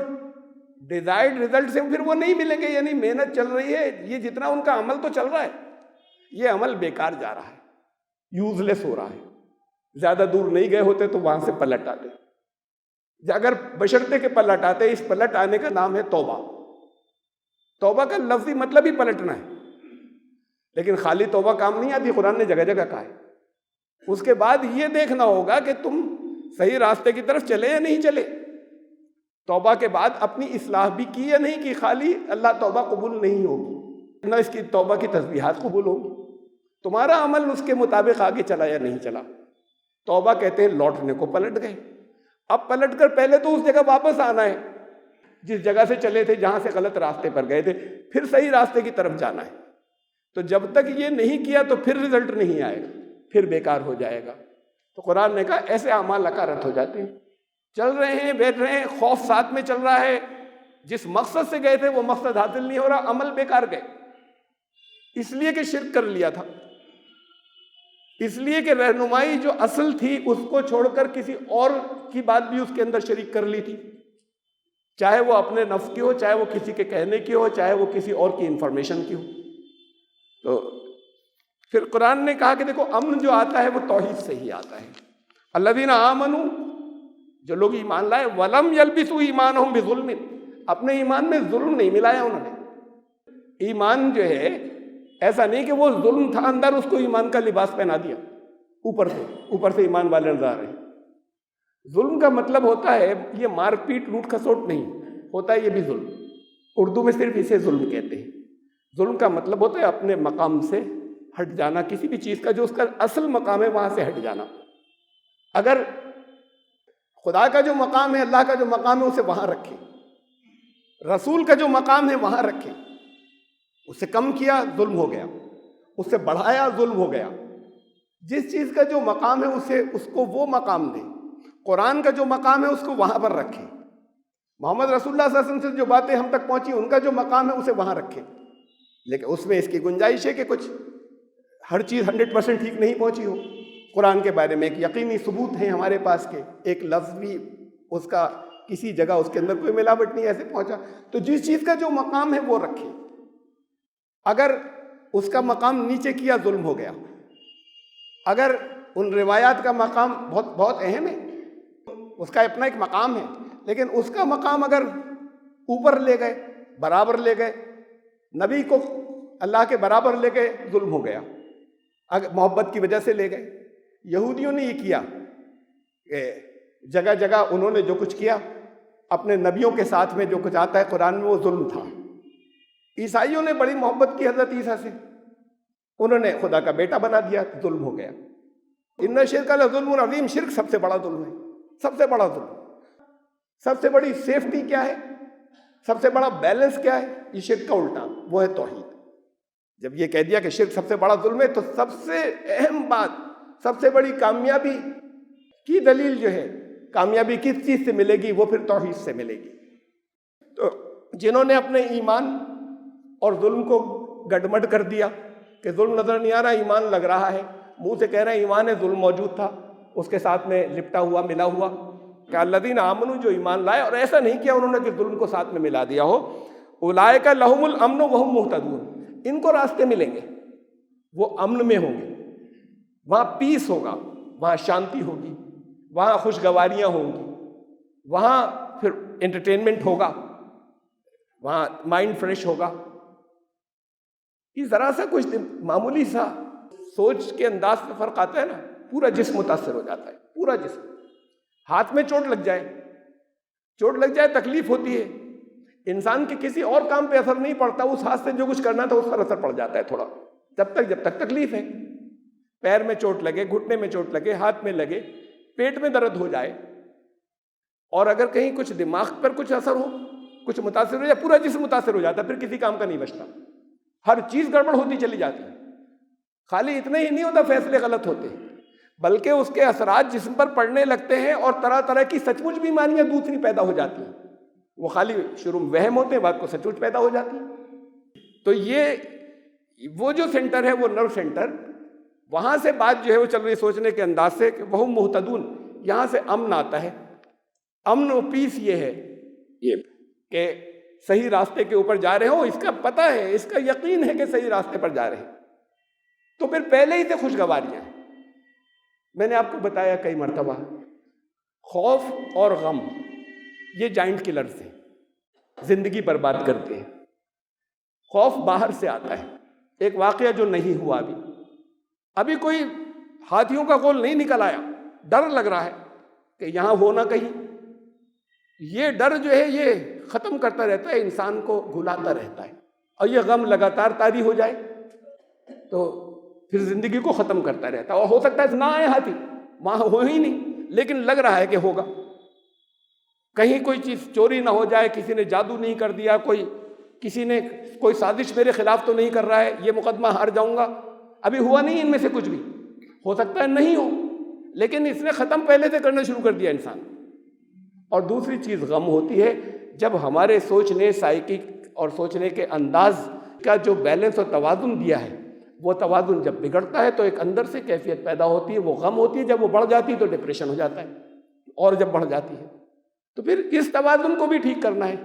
ڈیزائرڈ ریزلٹس ہیں پھر وہ نہیں ملیں گے. یعنی محنت چل رہی ہے، یہ جتنا ان کا عمل تو چل رہا ہے، یہ عمل بیکار جا رہا ہے، یوز لیس ہو رہا ہے. زیادہ دور نہیں گئے ہوتے تو وہاں سے پلٹ آتے. اگر بشرطے کے پلٹ آتے، اس پلٹ آنے کا نام ہے توبہ. توبہ کا لفظی مطلب ہی پلٹنا ہے، لیکن خالی توبہ کام نہیں آتی، قرآن نے جگہ جگہ کہا ہے. اس کے بعد یہ دیکھنا ہوگا کہ تم صحیح راستے کی طرف چلے یا نہیں چلے. توبہ کے بعد اپنی اصلاح بھی کی یا نہیں کی. خالی اللہ توبہ قبول نہیں ہوگی، نہ اس کی توبہ کی تسبیحات قبول ہوگی. تمہارا عمل اس کے مطابق آگے چلا یا نہیں چلا. توبہ کہتے ہیں لوٹنے کو، پلٹ گئے. اب پلٹ کر پہلے تو اس جگہ واپس آنا ہے جس جگہ سے چلے تھے، جہاں سے غلط راستے پر گئے تھے، پھر صحیح راستے کی طرف جانا ہے. تو جب تک یہ نہیں کیا تو پھر رزلٹ نہیں آئے گا، پھر بیکار ہو جائے گا. تو قرآن نے کہا ایسے اعمال اکارت ہو جاتے ہیں. چل رہے ہیں، بیٹھ رہے ہیں، خوف ساتھ میں چل رہا ہے، جس مقصد سے گئے تھے وہ مقصد حاصل نہیں ہو رہا، عمل بیکار گئے. اس لیے کہ شرک کر لیا تھا، اس لیے کہ رہنمائی جو اصل تھی اس کو چھوڑ کر کسی اور کی بات بھی اس کے اندر شریک کر لی تھی، چاہے وہ اپنے نفس کی ہو، چاہے وہ کسی کے کہنے کی ہو، چاہے وہ کسی اور کی انفارمیشن کی ہو. تو پھر قرآن نے کہا کہ دیکھو امن جو آتا ہے وہ توحید سے ہی آتا ہے. الذین آمنوا، جو لوگ ایمان لائے، ولم یلبسوا ایمانہم بظلم، اپنے ایمان میں ظلم نہیں ملایا انہوں نے. ایمان جو ہے ایسا نہیں کہ وہ ظلم تھا اندر، اس کو ایمان کا لباس پہنا دیا اوپر سے ایمان والے نظر آ رہے ہیں. ظلم کا مطلب ہوتا ہے یہ مار پیٹ لوٹ کھسوٹ نہیں ہوتا ہے، یہ بھی ظلم. اردو میں صرف اسے ظلم کہتے ہیں. ظلم کا مطلب ہوتا ہے اپنے مقام سے ہٹ جانا، کسی بھی چیز کا جو اس کا اصل مقام ہے وہاں سے ہٹ جانا. اگر خدا کا جو مقام ہے، اللہ کا جو مقام ہے، اسے وہاں رکھیں. رسول کا جو مقام ہے وہاں رکھیں. اس سے کم کیا ظلم ہو گیا، اس سے بڑھایا ظلم ہو گیا. جس چیز کا جو مقام ہے اس کو وہ مقام دے. قرآن کا جو مقام ہے اس کو وہاں پر رکھے. محمد رسول اللہ صلی اللہ علیہ وسلم سے جو باتیں ہم تک پہنچی ان کا جو مقام ہے اسے وہاں رکھے. لیکن اس میں اس کی گنجائش ہے کہ کچھ ہر چیز 100% ٹھیک نہیں پہنچی ہو. قرآن کے بارے میں ایک یقینی ثبوت ہے ہمارے پاس کہ ایک لفظ بھی اس کا کسی جگہ اس کے اندر کوئی ملاوٹ نہیں ایسے پہنچا. تو جس چیز کا جو مقام ہے وہ رکھے. اگر اس کا مقام نیچے کیا ظلم ہو گیا. اگر ان روایات کا مقام بہت بہت اہم ہے, اس کا اپنا ایک مقام ہے, لیکن اس کا مقام اگر اوپر لے گئے, برابر لے گئے, نبی کو اللہ کے برابر لے گئے, ظلم ہو گیا. اگر محبت کی وجہ سے لے گئے. یہودیوں نے یہ کیا کہ جگہ جگہ انہوں نے جو کچھ کیا اپنے نبیوں کے ساتھ میں جو کچھ آتا ہے قرآن میں وہ ظلم تھا. عیسائیوں نے بڑی محبت کی حضرت عیسیٰ سے, انہوں نے خدا کا بیٹا بنا دیا, ظلم ہو گیا. ان الشرک لظلم عظیم, شرک سب سے بڑا ظلم ہے, سب سے بڑا ظلم. سب سے بڑی سیفٹی کیا ہے, سب سے بڑا بیلنس کیا ہے؟ یہ شرک کا الٹا, وہ ہے توحید. جب یہ کہہ دیا کہ شرک سب سے بڑا ظلم ہے تو سب سے اہم بات, سب سے بڑی کامیابی کی دلیل جو ہے, کامیابی کس چیز سے ملے گی؟ وہ پھر توحید سے ملے گی. تو جنہوں نے اپنے ایمان اور ظلم کو گڈمڈ کر دیا کہ ظلم نظر نہیں آ رہا, ایمان لگ رہا ہے, منہ سے کہہ رہے ہیں ایمان ہے, ظلم موجود تھا اس کے ساتھ میں لپٹا ہوا ملا ہوا, کہ الذین آمنوا, جو ایمان لائے, اور ایسا نہیں کیا انہوں نے کہ ظلم کو ساتھ میں ملا دیا ہو. اولئک لہم الامن وہم مہتدون, ان کو راستے ملیں گے, وہ امن میں ہوں گے, وہاں پیس ہوگا, وہاں شانتی ہوگی, وہاں خوشگواریاں ہوں گی, وہاں پھر انٹرٹینمنٹ ہوگا, وہاں مائنڈ فریش ہوگا. یہ ذرا سا کچھ معمولی سا سوچ کے انداز میں فرق آتا ہے نا, پورا جسم متاثر ہو جاتا ہے, پورا جسم. ہاتھ میں چوٹ لگ جائے تکلیف ہوتی ہے, انسان کے کسی اور کام پہ اثر نہیں پڑتا, اس ہاتھ سے جو کچھ کرنا تھا اس پر اثر پڑ جاتا ہے تھوڑا, جب تک تکلیف ہے. پیر میں چوٹ لگے, گھٹنے میں چوٹ لگے, ہاتھ میں لگے, پیٹ میں درد ہو جائے, اور اگر کہیں کچھ دماغ پر کچھ اثر ہو, کچھ متاثر ہو جائے, پورا جسم متاثر ہو جاتا ہے, پھر کسی کام کا نہیں بچتا, ہر چیز گڑبڑ ہوتی چلی جاتی ہے. خالی اتنا ہی نہیں ہوتا فیصلے غلط ہوتے, بلکہ اس کے اثرات جسم پر پڑنے لگتے ہیں, اور طرح طرح کی سچ مچ بیماریاں دوسری پیدا ہو جاتی ہیں. وہ خالی شروع میں وہم ہوتے ہیں, بعد کو سچ مچ پیدا ہو جاتی ہے. تو یہ وہ جو سینٹر ہے, وہ نرو سینٹر, وہاں سے بات جو ہے وہ چل رہی سوچنے کے انداز سے کہ وہ محتدون, یہاں سے امن آتا ہے. امن و پیس یہ ہے یہ کہ صحیح راستے کے اوپر جا رہے ہو, اس کا پتہ ہے, اس کا یقین ہے کہ صحیح راستے پر جا رہے ہیں, تو پھر پہلے ہی سے خوشگواریاں. میں نے آپ کو بتایا کئی مرتبہ, خوف اور غم یہ جائنٹ کلرز ہیں, زندگی برباد کرتے ہیں. خوف باہر سے آتا ہے, ایک واقعہ جو نہیں ہوا, ابھی کوئی ہاتھیوں کا گول نہیں نکل آیا, ڈر لگ رہا ہے کہ یہاں ہو نہ کہیں. یہ ڈر جو ہے یہ ختم کرتا رہتا ہے, انسان کو گھلاتا رہتا ہے, اور یہ غم لگاتار طاری ہو جائے تو پھر زندگی کو ختم کرتا رہتا ہے. اور ہو سکتا ہے نہ آئے ہاتھی, وہاں ہو ہی نہیں, لیکن لگ رہا ہے کہ ہوگا. کہیں کوئی چیز چوری نہ ہو جائے, کسی نے جادو نہیں کر دیا, کسی نے کوئی سازش میرے خلاف تو نہیں کر رہا ہے, یہ مقدمہ ہار جاؤں گا. ابھی ہوا نہیں ان میں سے کچھ بھی, ہو سکتا ہے نہیں ہو, لیکن اس نے ختم پہلے سے کرنا شروع کر دیا انسان. اور دوسری چیز غم ہوتی ہے, جب ہمارے سوچنے سائیکک اور سوچنے کے انداز کا جو بیلنس اور توازن دیا ہے, وہ توازن جب بگڑتا ہے تو ایک اندر سے کیفیت پیدا ہوتی ہے, وہ غم ہوتی ہے. جب وہ بڑھ جاتی ہے تو ڈپریشن ہو جاتا ہے, اور جب بڑھ جاتی ہے تو پھر اس توازن کو بھی ٹھیک کرنا ہے.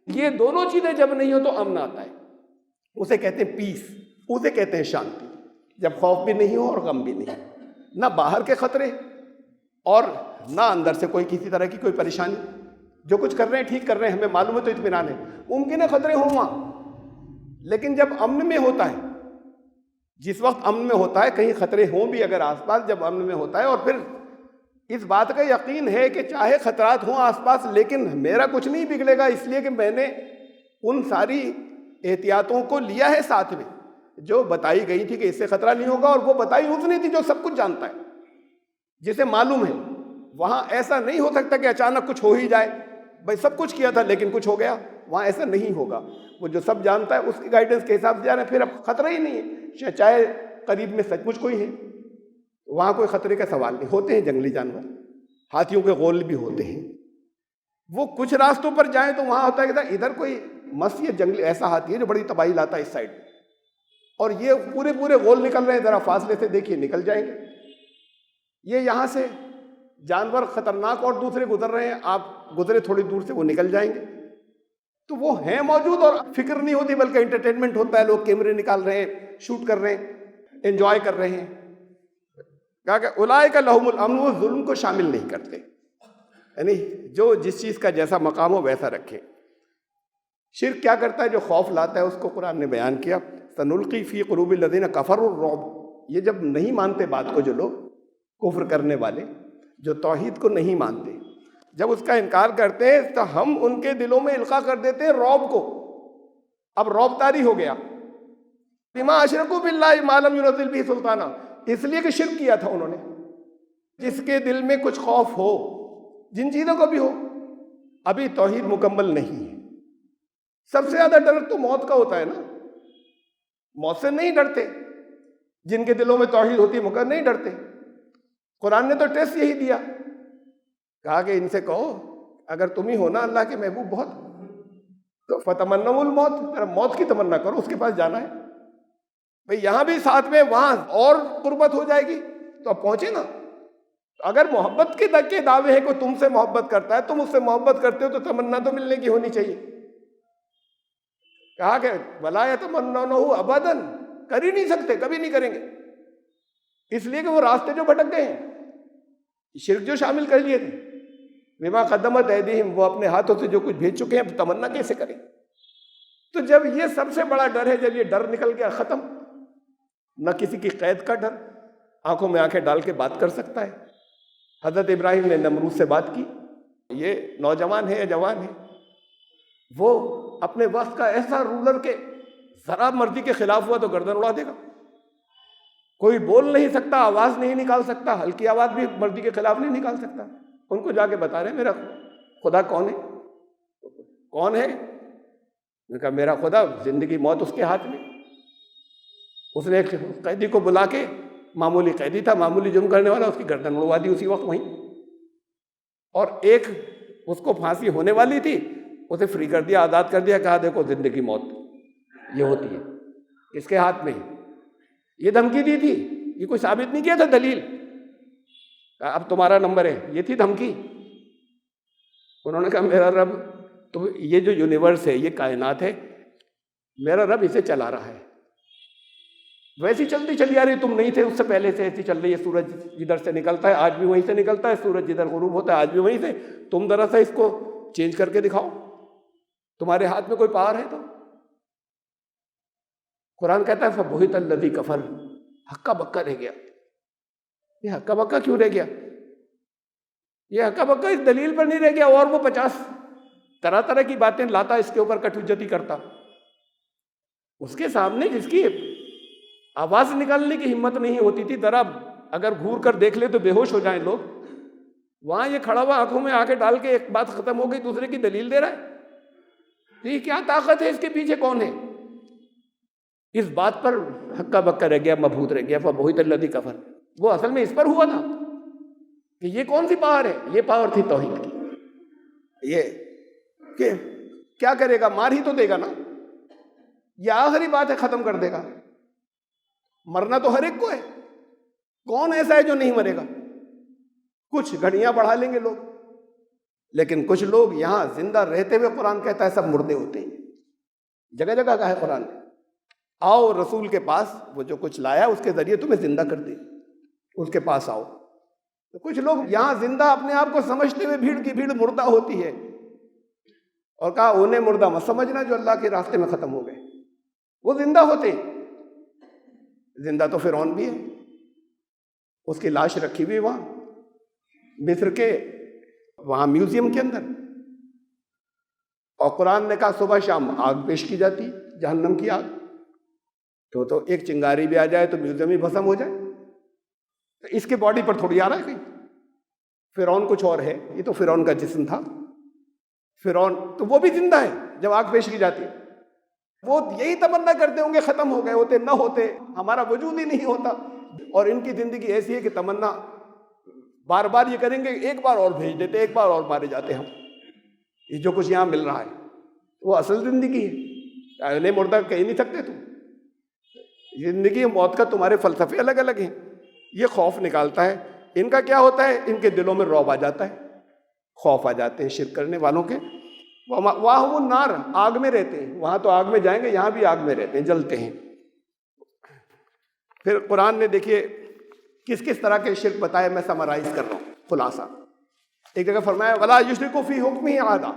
یہ دونوں چیزیں جب نہیں ہو تو امن آتا ہے, اسے کہتے ہیں پیس, اسے کہتے ہیں شانتی. جب خوف بھی نہیں ہو اور غم بھی نہیں, نہ باہر کے خطرے اور نہ اندر سے کوئی کسی طرح کی کوئی پریشانی. جو کچھ کر رہے ہیں ٹھیک کر رہے ہیں, ہمیں معلوم ہے تو اطمینان ہے. ممکن ہے خطرے ہوں وہاں, لیکن جب امن میں ہوتا ہے, جس وقت امن میں ہوتا ہے, کہیں خطرے ہوں بھی اگر آس پاس, جب امن میں ہوتا ہے اور پھر اس بات کا یقین ہے کہ چاہے خطرات ہوں آس پاس لیکن میرا کچھ نہیں بگڑے گا, اس لیے کہ میں نے ان ساری احتیاطوں کو لیا ہے ساتھ میں جو بتائی گئی تھی کہ اس سے خطرہ نہیں ہوگا. اور وہ بتائی اس نے تھی جو سب کچھ جانتا ہے, جسے معلوم ہے. وہاں ایسا نہیں ہو سکتا کہ اچانک کچھ ہو ہی جائے, بھائی سب کچھ کیا تھا لیکن کچھ ہو گیا. وہاں ایسا نہیں ہوگا, وہ جو سب جانتا ہے اس کی گائیڈنس کے حساب سے جا رہے ہیں, پھر اب خطرہ ہی نہیں ہے, چاہے قریب میں سچ مچ کوئی ہے. وہاں کوئی خطرے کا سوال نہیں. ہوتے ہیں جنگلی جانور, ہاتھیوں کے غول بھی ہوتے ہیں. وہ کچھ راستوں پر جائیں تو وہاں ہوتا ہے کہ ادھر کوئی مست یہ جنگلی ایسا ہاتھی ہے جو بڑی تباہی لاتا ہے اس سائڈ, اور یہ پورے پورے غول نکل رہے ہیں, ذرا فاصلے سے دیکھیے نکل جائیں گے. یہ یہاں سے جانور خطرناک اور دوسرے گزر رہے ہیں, آپ گزرے تھوڑی دور سے وہ نکل جائیں گے. تو وہ ہیں موجود اور فکر نہیں ہوتی, بلکہ انٹرٹینمنٹ ہوتا ہے, لوگ کیمرے نکال رہے ہیں, شوٹ کر رہے ہیں, انجوائے کر رہے ہیں. کہا کہ اولئک لہم الامن, وہ ظلم کو شامل نہیں کرتے, یعنی جو جس چیز کا جیسا مقام ہو ویسا رکھے. شرک کیا کرتا ہے؟ جو خوف لاتا ہے, اس کو قرآن نے بیان کیا. سنلقی فی قلوب الذین کفروا الرعب. یہ جب نہیں مانتے بات کو, جو لوگ کفر کرنے والے, جو توحید کو نہیں مانتے, جب اس کا انکار کرتے ہیں تو ہم ان کے دلوں میں القاء کر دیتے ہیں رعب کو. اب رعب طاری ہو گیا. بما اشرکوا باللہ ما لم ینزل بہ سلطانا, اس لیے کہ شرک کیا تھا انہوں نے. جس کے دل میں کچھ خوف ہو, جن چیزوں کو بھی ہو, ابھی توحید مکمل نہیں ہے. سب سے زیادہ ڈر تو موت کا ہوتا ہے نا, موت سے نہیں ڈرتے. جن کے دلوں میں توحید ہوتی ہے مکمل نہیں ڈرتے. قرآن نے تو ٹیسٹ یہی دیا, کہا کہ ان سے کہو اگر تم ہی ہونا اللہ کے محبوب بہت, تو فتمنوا الموت, موت کی تمنا کرو, اس کے پاس جانا ہے. بھئی یہاں بھی ساتھ میں وہاں اور قربت ہو جائے گی, تو اب پہنچے نا. اگر محبت کے دعوے ہیں کہ تم سے محبت کرتا ہے, تم اس سے محبت کرتے ہو, تو تمنا تو ملنے کی ہونی چاہیے. کہا کہ ولا یتمنونہ ابدا, کر ہی نہیں سکتے, کبھی نہیں کریں گے, اس لیے کہ وہ راستے جو بھٹک گئے ہیں, شرک جو شامل کر لیے تھے. بما قدمت ایدیہم, وہ اپنے ہاتھوں سے جو کچھ بھیج چکے ہیں, تمنا کیسے کریں؟ تو جب یہ سب سے بڑا ڈر ہے, جب یہ ڈر نکل گیا ختم, نہ کسی کی قید کا ڈر, آنکھوں میں آنکھیں ڈال کے بات کر سکتا ہے. حضرت ابراہیم نے نمرود سے بات کی, یہ نوجوان ہے یا جوان ہے, وہ اپنے وقت کا ایسا رولر کے ذرا مرضی کے خلاف ہوا تو گردن اڑا دے گا. کوئی بول نہیں سکتا, آواز نہیں نکال سکتا, ہلکی آواز بھی مرضی کے خلاف نہیں نکال سکتا. ان کو جا کے بتا رہے میرا خدا کون ہے. کون ہے؟ نے کہا میرا خدا, زندگی موت اس کے ہاتھ میں. اس نے ایک قیدی کو بلا کے, معمولی قیدی تھا, معمولی جرم کرنے والا, اس کی گردن اڑوا دی اسی وقت وہیں. اور ایک اس کو پھانسی ہونے والی تھی, اسے فری کر دیا, آزاد کر دیا. کہا دیکھو زندگی موت یہ ہوتی ہے, کس کے ہاتھ میں. یہ دھمکی دی تھی, یہ کوئی ثابت نہیں کیا تھا دلیل. اب تمہارا نمبر ہے, یہ تھی دھمکی. انہوں نے کہا میرا رب, تو یہ جو یونیورس ہے, یہ کائنات ہے, میرا رب اسے چلا رہا ہے. ویسی چلتی چلی آ رہی, تم نہیں تھے اس سے پہلے سے ایسی چل رہی ہے. سورج جدھر سے نکلتا ہے آج بھی وہیں سے نکلتا ہے, سورج جدھر غروب ہوتا ہے آج بھی وہیں سے. تم ذرا سا اس کو چینج کر کے دکھاؤ, تمہارے ہاتھ میں کوئی پاور ہے تو. قرآن کہتا ہے فبہت الذی کفر, ہکا بکا رہ گیا. یہ ہکا بکا کیوں رہ گیا؟ یہ ہکا بکا اس دلیل پر نہیں رہ گیا, اور وہ 50 طرح طرح کی باتیں لاتا, اس کے اوپر کٹ حجتی کرتا. اس کے سامنے جس کی آواز نکالنے کی ہمت نہیں ہوتی تھی, ذرا اگر گھور کر دیکھ لے تو بے ہوش ہو جائیں لوگ, وہاں یہ کھڑا ہوا آنکھوں میں آنکھیں ڈال کے ایک بات ختم ہو گئی, دوسرے کی دلیل دے رہا ہے. یہ کیا طاقت ہے, اس کے پیچھے کون ہے؟ اس بات پر ہکا بکا رہ گیا, مبہوت رہ گیا. فبہت الذی کفر, وہ اصل میں اس پر ہوا تھا کہ یہ کون سی پاور ہے. یہ پاور تھی توحید کی. یہ کہ کیا کرے گا, مار ہی تو دے گا نا. یہ آخری بات ہے, ختم کر دے گا. مرنا تو ہر ایک کو ہے, کون ایسا ہے جو نہیں مرے گا. کچھ گھڑیاں بڑھا لیں گے لوگ, لیکن کچھ لوگ یہاں زندہ رہتے ہوئے, قرآن کہتا ہے سب مردے ہوتے ہیں. جگہ جگہ کہا ہے قرآن نے, آؤ رسول کے پاس, وہ جو کچھ لایا اس کے ذریعے تمہیں زندہ کر دے, اس کے پاس آؤ. تو کچھ لوگ یہاں زندہ اپنے آپ کو سمجھتے ہوئے بھیڑ کی بھیڑ مردہ ہوتی ہے, اور کہا انہیں مردہ مت سمجھنا جو اللہ کے راستے میں ختم ہو گئے, وہ زندہ ہوتے ہیں. زندہ تو فرعون بھی ہے, اس کی لاش رکھی ہوئی وہاں مصر کے وہاں میوزیم کے اندر. اور قرآن نے کہا صبح شام آگ پیش کی جاتی, جہنم کی آگ. تو ایک چنگاری بھی آ جائے تو میوزیم ہی بھسم ہو جائے. تو اس کے باڈی پر تھوڑی آ رہا ہے کہیں. فرعون کچھ اور ہے, یہ تو فرعون کا جسم تھا. فرعون تو وہ بھی زندہ ہے جب آگ پیش کی جاتی ہے. وہ یہی تمنا کرتے ہوں گے ختم ہو گئے ہوتے, نہ ہوتے, ہمارا وجود ہی نہیں ہوتا. اور ان کی زندگی ایسی ہے کہ تمنا بار بار یہ کریں گے، ایک بار اور بھیج دیتے، ایک بار اور مارے جاتے ہم. یہ جو کچھ یہاں مل رہا ہے وہ اصل زندگی ہے. نہیں مردہ کہہ نہیں سکتے تم. زندگی موت کا تمہارے فلسفے الگ الگ ہیں. یہ خوف نکالتا ہے. ان کا کیا ہوتا ہے؟ ان کے دلوں میں رعب آ جاتا ہے، خوف آ جاتے ہیں شرک کرنے والوں کے. وہاں وہ نار، آگ میں رہتے ہیں. وہاں تو آگ میں جائیں گے، یہاں بھی آگ میں رہتے ہیں، جلتے ہیں. پھر قرآن نے دیکھیے کس کس طرح کے شرک بتائے. میں سمرائز کر رہا ہوں خلاصہ. ایک جگہ فرمایا وَلَا يُشْرِكُ فِي حُكْمِهِ أَحَدًا،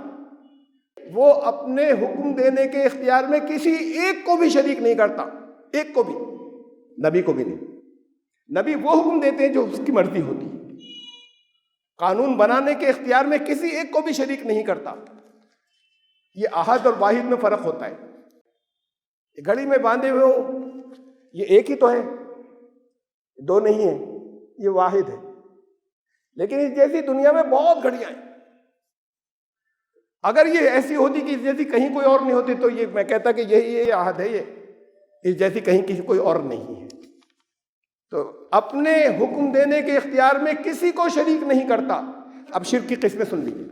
وہ اپنے حکم دینے کے اختیار میں کسی ایک کو بھی شریک نہیں کرتا. ایک کو بھی، نبی کو بھی نہیں. نبی وہ حکم دیتے ہیں جو اس کی مرضی ہوتی ہے. قانون بنانے کے اختیار میں کسی ایک کو بھی شریک نہیں کرتا. یہ احد اور واحد میں فرق ہوتا ہے. یہ گھڑی میں باندھے ہوئے ہو، یہ ایک ہی تو ہے، دو نہیں ہیں، یہ واحد ہے. لیکن اس جیسی دنیا میں بہت گھڑیاں ہیں. اگر یہ ایسی ہوتی کہ اس جیسی کہیں کوئی اور نہیں ہوتی تو یہ میں کہتا کہ یہی عہد ہے، یہ اس جیسی کہیں کسی کوئی اور نہیں ہے. تو اپنے حکم دینے کے اختیار میں کسی کو شریک نہیں کرتا. اب شرک کی قسمیں سن لیجیے.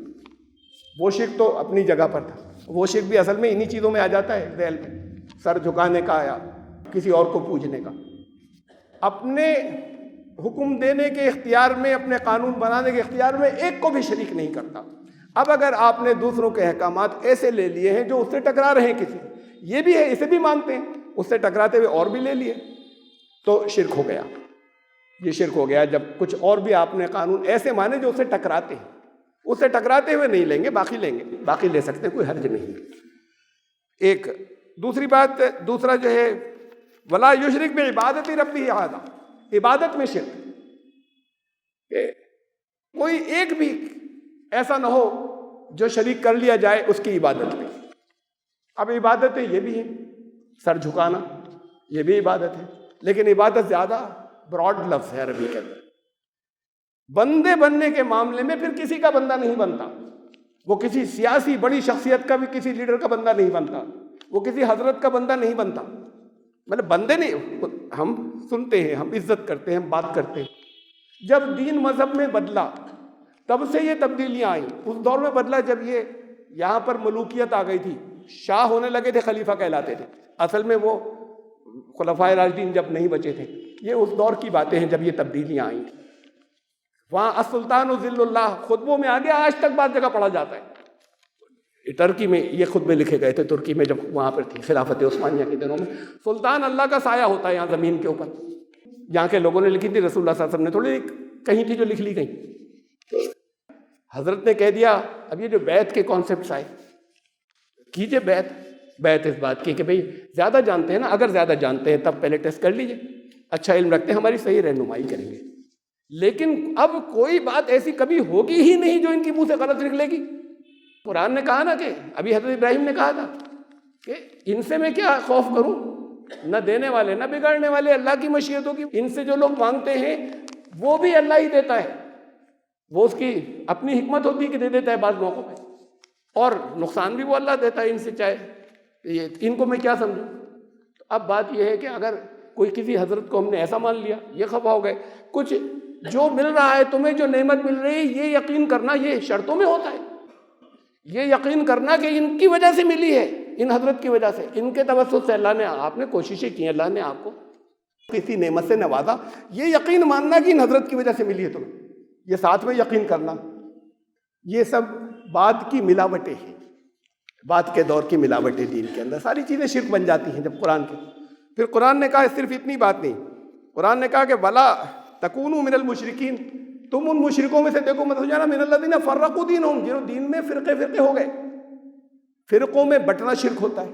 وہ شرک تو اپنی جگہ پر تھا. وہ شرک بھی اصل میں انہی چیزوں میں آ جاتا ہے. ذیل میں سر جھکانے کا آیا، کسی اور کو پوجنے کا. اپنے حکم دینے کے اختیار میں، اپنے قانون بنانے کے اختیار میں ایک کو بھی شریک نہیں کرتا. اب اگر آپ نے دوسروں کے احکامات ایسے لے لیے ہیں جو اس سے ٹکرا رہے ہیں، کسی یہ بھی ہے، اسے بھی مانتے ہیں، اس سے ٹکراتے ہوئے اور بھی لے لیے، تو شرک ہو گیا. یہ شرک ہو گیا جب کچھ اور بھی آپ نے قانون ایسے مانے جو اس سے ٹکراتے ہیں. اس سے ٹکراتے ہوئے نہیں لیں گے، باقی لیں گے، باقی لے سکتے ہیں، کوئی حرج نہیں. ایک دوسری بات، دوسرا جو ہے ولا یشرک بعبادت ربہ احدا، عبادت میں شرک. کہ کوئی ایک بھی ایسا نہ ہو جو شریک کر لیا جائے اس کی عبادت میں. اب عبادتیں یہ بھی ہیں، سر جھکانا یہ بھی عبادت ہے، لیکن عبادت زیادہ براڈ لفظ ہے عربی کے اندر. بندے بننے کے معاملے میں پھر کسی کا بندہ نہیں بنتا. وہ کسی سیاسی بڑی شخصیت کا بھی کسی لیڈر کا بندہ نہیں بنتا، وہ کسی حضرت کا بندہ نہیں بنتا. مطلب بندے نہیں، ہم سنتے ہیں، ہم عزت کرتے ہیں، ہم بات کرتے ہیں. جب دین مذہب میں بدلا تب سے یہ تبدیلیاں آئیں. اس دور میں بدلا جب یہ یہاں پر ملوکیت آ گئی تھی، شاہ ہونے لگے تھے، خلیفہ کہلاتے تھے. اصل میں وہ خلفائے راشدین جب نہیں بچے تھے. یہ اس دور کی باتیں ہیں جب یہ تبدیلیاں آئیں. وہاں السلطان ذل اللہ خطبوں میں آگے آج تک بعض جگہ پڑھا جاتا ہے. ترکی میں یہ خطبے لکھے گئے تھے، ترکی میں جب وہاں پر تھی خلافت عثمانیہ کے دنوں میں. سلطان اللہ کا سایہ ہوتا ہے یہاں زمین کے اوپر. یہاں کے لوگوں نے لکھی تھی، رسول اللہ صلی اللہ علیہ وسلم نے تھوڑی کہیں تھی جو لکھ لی گئی. حضرت نے کہہ دیا. اب یہ جو بیعت کے کانسیپٹس آئے، کیجئے بیعت اس بات کی کہ بھئی زیادہ جانتے ہیں نا، اگر زیادہ جانتے ہیں تب پہلے ٹیسٹ کر لیجئے، اچھا علم رکھتے ہیں، ہماری صحیح رہنمائی کریں گے. لیکن اب کوئی بات ایسی کبھی ہوگی ہی نہیں جو ان کی منہ سے غلط نکلے گی. قرآن نے کہا نا کہ ابھی حضرت ابراہیم نے کہا تھا کہ ان سے میں کیا خوف کروں، نہ دینے والے نہ بگاڑنے والے، اللہ کی مشیت ہوگی. ان سے جو لوگ مانگتے ہیں وہ بھی اللہ ہی دیتا ہے. وہ اس کی اپنی حکمت ہوتی ہے کہ دے دیتا ہے بعض موقعوں پہ، اور نقصان بھی وہ اللہ دیتا ہے ان سے چاہے. یہ ان کو میں کیا سمجھوں. اب بات یہ ہے کہ اگر کوئی کسی حضرت کو ہم نے ایسا مان لیا، یہ خفا ہو گئے. کچھ جو مل رہا ہے تمہیں، جو نعمت مل رہی ہے، یہ یقین کرنا یہ شرطوں میں ہوتا ہے. یہ یقین کرنا کہ ان کی وجہ سے ملی ہے، ان حضرت کی وجہ سے، ان کے توسط سے اللہ نے، آپ نے کوششیں کی، اللہ نے آپ کو کسی نعمت سے نوازا. یہ یقین ماننا کہ ان حضرت کی وجہ سے ملی ہے تمہیں، یہ ساتھ میں یقین کرنا، یہ سب بعد کی ملاوٹیں ہیں، بعد کے دور کی ملاوٹیں. دین کے اندر ساری چیزیں شرک بن جاتی ہیں جب قرآن کے. پھر قرآن نے کہا صرف اتنی بات نہیں، قرآن نے کہا کہ ولا تکونوا من المشرکین، تم ان مشرکوں میں سے دیکھو مت ہو جانا، من الذین فرقوا دینہم، جنہوں دین میں فرقے ہو گئے. فرقوں میں بٹنا شرک ہوتا ہے.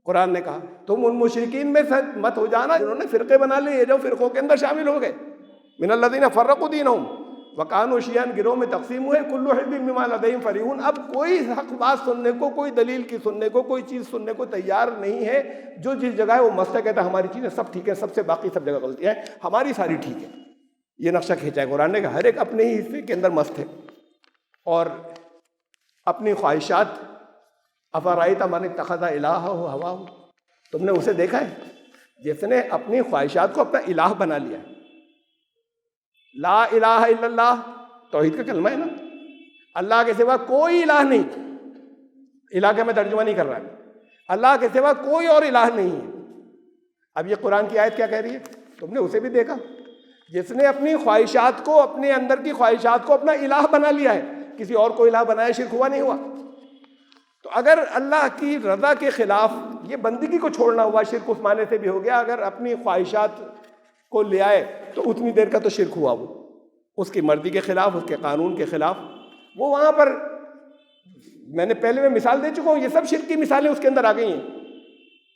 قرآن نے کہا تم ان مشرکین میں سے مت ہو جانا جنہوں نے فرقے بنا لیے، جو فرقوں کے اندر شامل ہو گئے. من الذین فرقوا دینہم وکانوا شیعا، گروہ میں تقسیم ہوئے. کل حزب بما لدیہم فرحون. اب کوئی حق بات سننے کو، کوئی دلیل کی سننے کو، کوئی چیز سننے کو تیار نہیں ہے. جو جس جگہ ہے وہ مست ہے، کہتا ہے ہماری چیزیں سب ٹھیک ہے، سب سے باقی سب جگہ غلطی ہے، ہماری ساری ٹھیک ہے. یہ نقشہ کھینچا ہے قرآن نے کہ ہر ایک اپنے ہی حصے کے اندر مست ہے اور اپنی خواہشات. افرأیت من اتخذ الہہ ہواہ، تم نے اسے دیکھا ہے جس نے اپنی خواہشات کو اپنا الہ بنا لیا. لا الہ الا اللہ توحید کا کلمہ ہے نا. اللہ کے سوا کوئی الہ نہیں. الہ کا میں ترجمہ نہیں کر رہا, اللہ کے سوا کوئی اور الہ نہیں ہے. اب یہ قرآن کی آیت کیا کہہ رہی ہے؟ تم نے اسے بھی دیکھا, جس نے اپنی خواہشات کو, اپنے اندر کی خواہشات کو اپنا الہ بنا لیا ہے. کسی اور کو الہ بنایا, شرک ہوا نہیں ہوا؟ تو اگر اللہ کی رضا کے خلاف یہ بندگی کو چھوڑنا ہوا, شرک اس معنی سے بھی ہو گیا. اگر اپنی خواہشات کو لے آئے تو اتنی دیر کا تو شرک ہوا, وہ اس کی مرضی کے خلاف, اس کے قانون کے خلاف. وہ وہاں پر میں نے پہلے میں مثال دے چکا ہوں, یہ سب شرک کی مثالیں اس کے اندر آ گئی ہیں.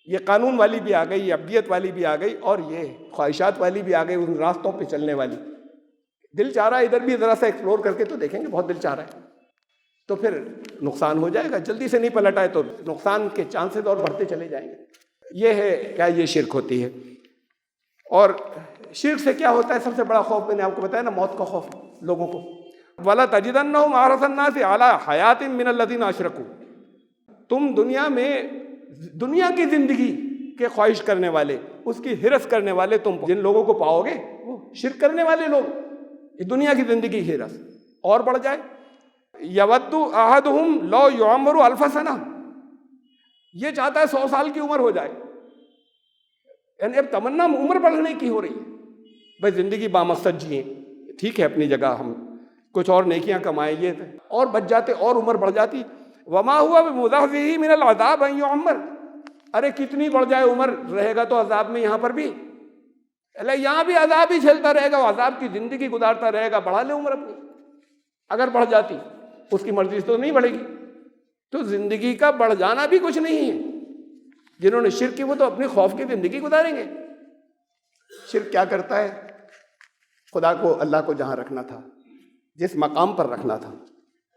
یہ قانون والی بھی آ گئی, یہ ابدیت والی بھی آ گئی, اور یہ خواہشات والی بھی آ گئی, ان راستوں پہ چلنے والی. دل چاہ رہا ہے ادھر بھی ذرا سا ایکسپلور کر کے تو دیکھیں گے, بہت دل چاہ رہا ہے, تو پھر نقصان ہو جائے گا. جلدی سے نہیں پلٹ آئے تو نقصان کے چانسز اور بڑھتے چلے جائیں گے. یہ ہے کیا, یہ شرک ہوتی ہے. اور شرک سے کیا ہوتا ہے؟ سب سے بڑا خوف میں نے آپ کو بتایا نا, موت کا خوف لوگوں کو. وَلَا تَجِدَنَّهُمْ أَحْرَصَ النَّاسِ عَلَىٰ حَيَاةٍ مِّنَ الَّذِينَ أَشْرَكُوا. تم دنیا میں دنیا کی زندگی کے خواہش کرنے والے, اس کی ہرس کرنے والے, تم جن لوگوں کو پاؤ گے وہ شرک کرنے والے لوگ. یہ دنیا کی زندگی کی ہرس اور بڑھ جائے. یود احدہم لو یعمر الف سنہ, یہ چاہتا ہے 100 سال کی عمر ہو جائے. یعنی اب تمنا عمر بڑھنے کی ہو رہی ہے. بھائی زندگی بامقصد جئیں, ٹھیک ہے اپنی جگہ, ہم کچھ اور نیکیاں کمائیں, یہ اور بچ جاتے اور عمر بڑھ جاتی. وما ہوا بمزحزحہ من العذاب ان یعمر. ارے کتنی بڑھ جائے عمر, رہے گا تو عذاب میں یہاں پر بھی, یہاں بھی عذاب ہی جھیلتا رہے گا, عذاب کی زندگی گزارتا رہے گا. بڑھا لے عمر اپنی, اگر بڑھ جاتی, اس کی مرضی سے تو نہیں بڑھے گی. تو زندگی کا بڑھ جانا بھی کچھ نہیں ہے. جنہوں نے شرک کی وہ تو اپنی خوف کی زندگی گزاریں گے. شرک کیا کرتا ہے؟ خدا کو, اللہ کو جہاں رکھنا تھا, جس مقام پر رکھنا تھا,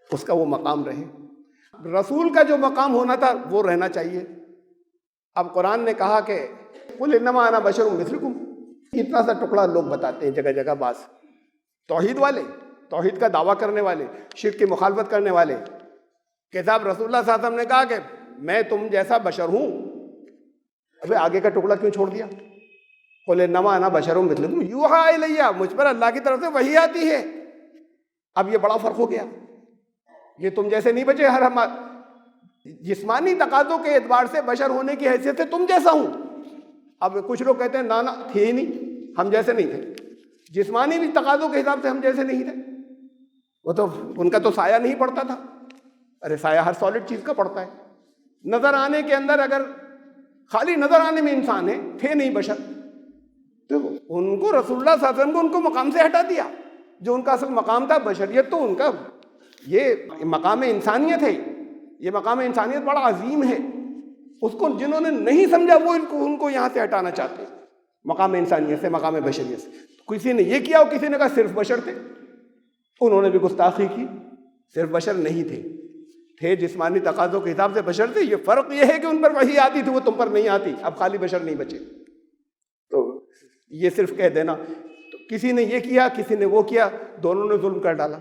اس کا وہ مقام رہے. رسول کا جو مقام ہونا تھا وہ رہنا چاہیے. اب قرآن نے کہا کہ قل انما انا بشر مثلکم. اتنا سا ٹکڑا لوگ بتاتے ہیں جگہ جگہ, بعض توحید والے, توحید کا دعویٰ کرنے والے, شرک کی مخالفت کرنے والے, کہ صاحب رسول اللہ صلی اللہ علیہ وسلم نے کہا کہ میں تم جیسا بشر ہوں. ابھی آگے کا ٹکڑا کیوں چھوڑ دیا؟ قل انما انا بشر مثلکم یوحی الی, مجھ پر اللہ کی طرف سے وحی آتی ہے. اب یہ بڑا فرق ہو گیا. یہ تم جیسے نہیں بچے, ہر جسمانی تقاضوں کے اعتبار سے بشر ہونے کی حیثیت سے تم جیسا ہوں. اب کچھ لوگ کہتے ہیں نانا تھے ہی نہیں, ہم جیسے نہیں تھے. جسمانی بھی تقاضوں کے حساب سے ہم جیسے نہیں تھے. وہ تو ان کا تو سایہ نہیں پڑتا تھا. ارے سایہ ہر سالڈ چیز کا پڑتا ہے. نظر آنے کے اندر, اگر خالی نظر آنے میں انسان ہے, تھے نہیں بشر, تو ان کو رسول اللہ صلی اللہ علیہ وسلم کو ان کو مقام سے ہٹا دیا. جو ان کا اصل مقام تھا بشریت, تو ان کا یہ مقام انسانیت ہے. یہ مقام انسانیت بڑا عظیم ہے. اس کو جنہوں نے نہیں سمجھا وہ ان کو یہاں سے ہٹانا چاہتے ہیں, مقام انسانیت سے, مقام بشریت سے. کسی نے یہ کیا اور کسی نے کہا صرف بشر تھے. انہوں نے بھی گستاخی کی. صرف بشر نہیں تھے, تھے جسمانی تقاضوں کے حساب سے بشر تھے. یہ فرق یہ ہے کہ ان پر وحی آتی تھی, وہ تم پر نہیں آتی. اب خالی بشر نہیں بچے. تو یہ صرف کہہ دینا, تو کسی نے یہ کیا, کسی نے وہ کیا, دونوں نے ظلم کر ڈالا,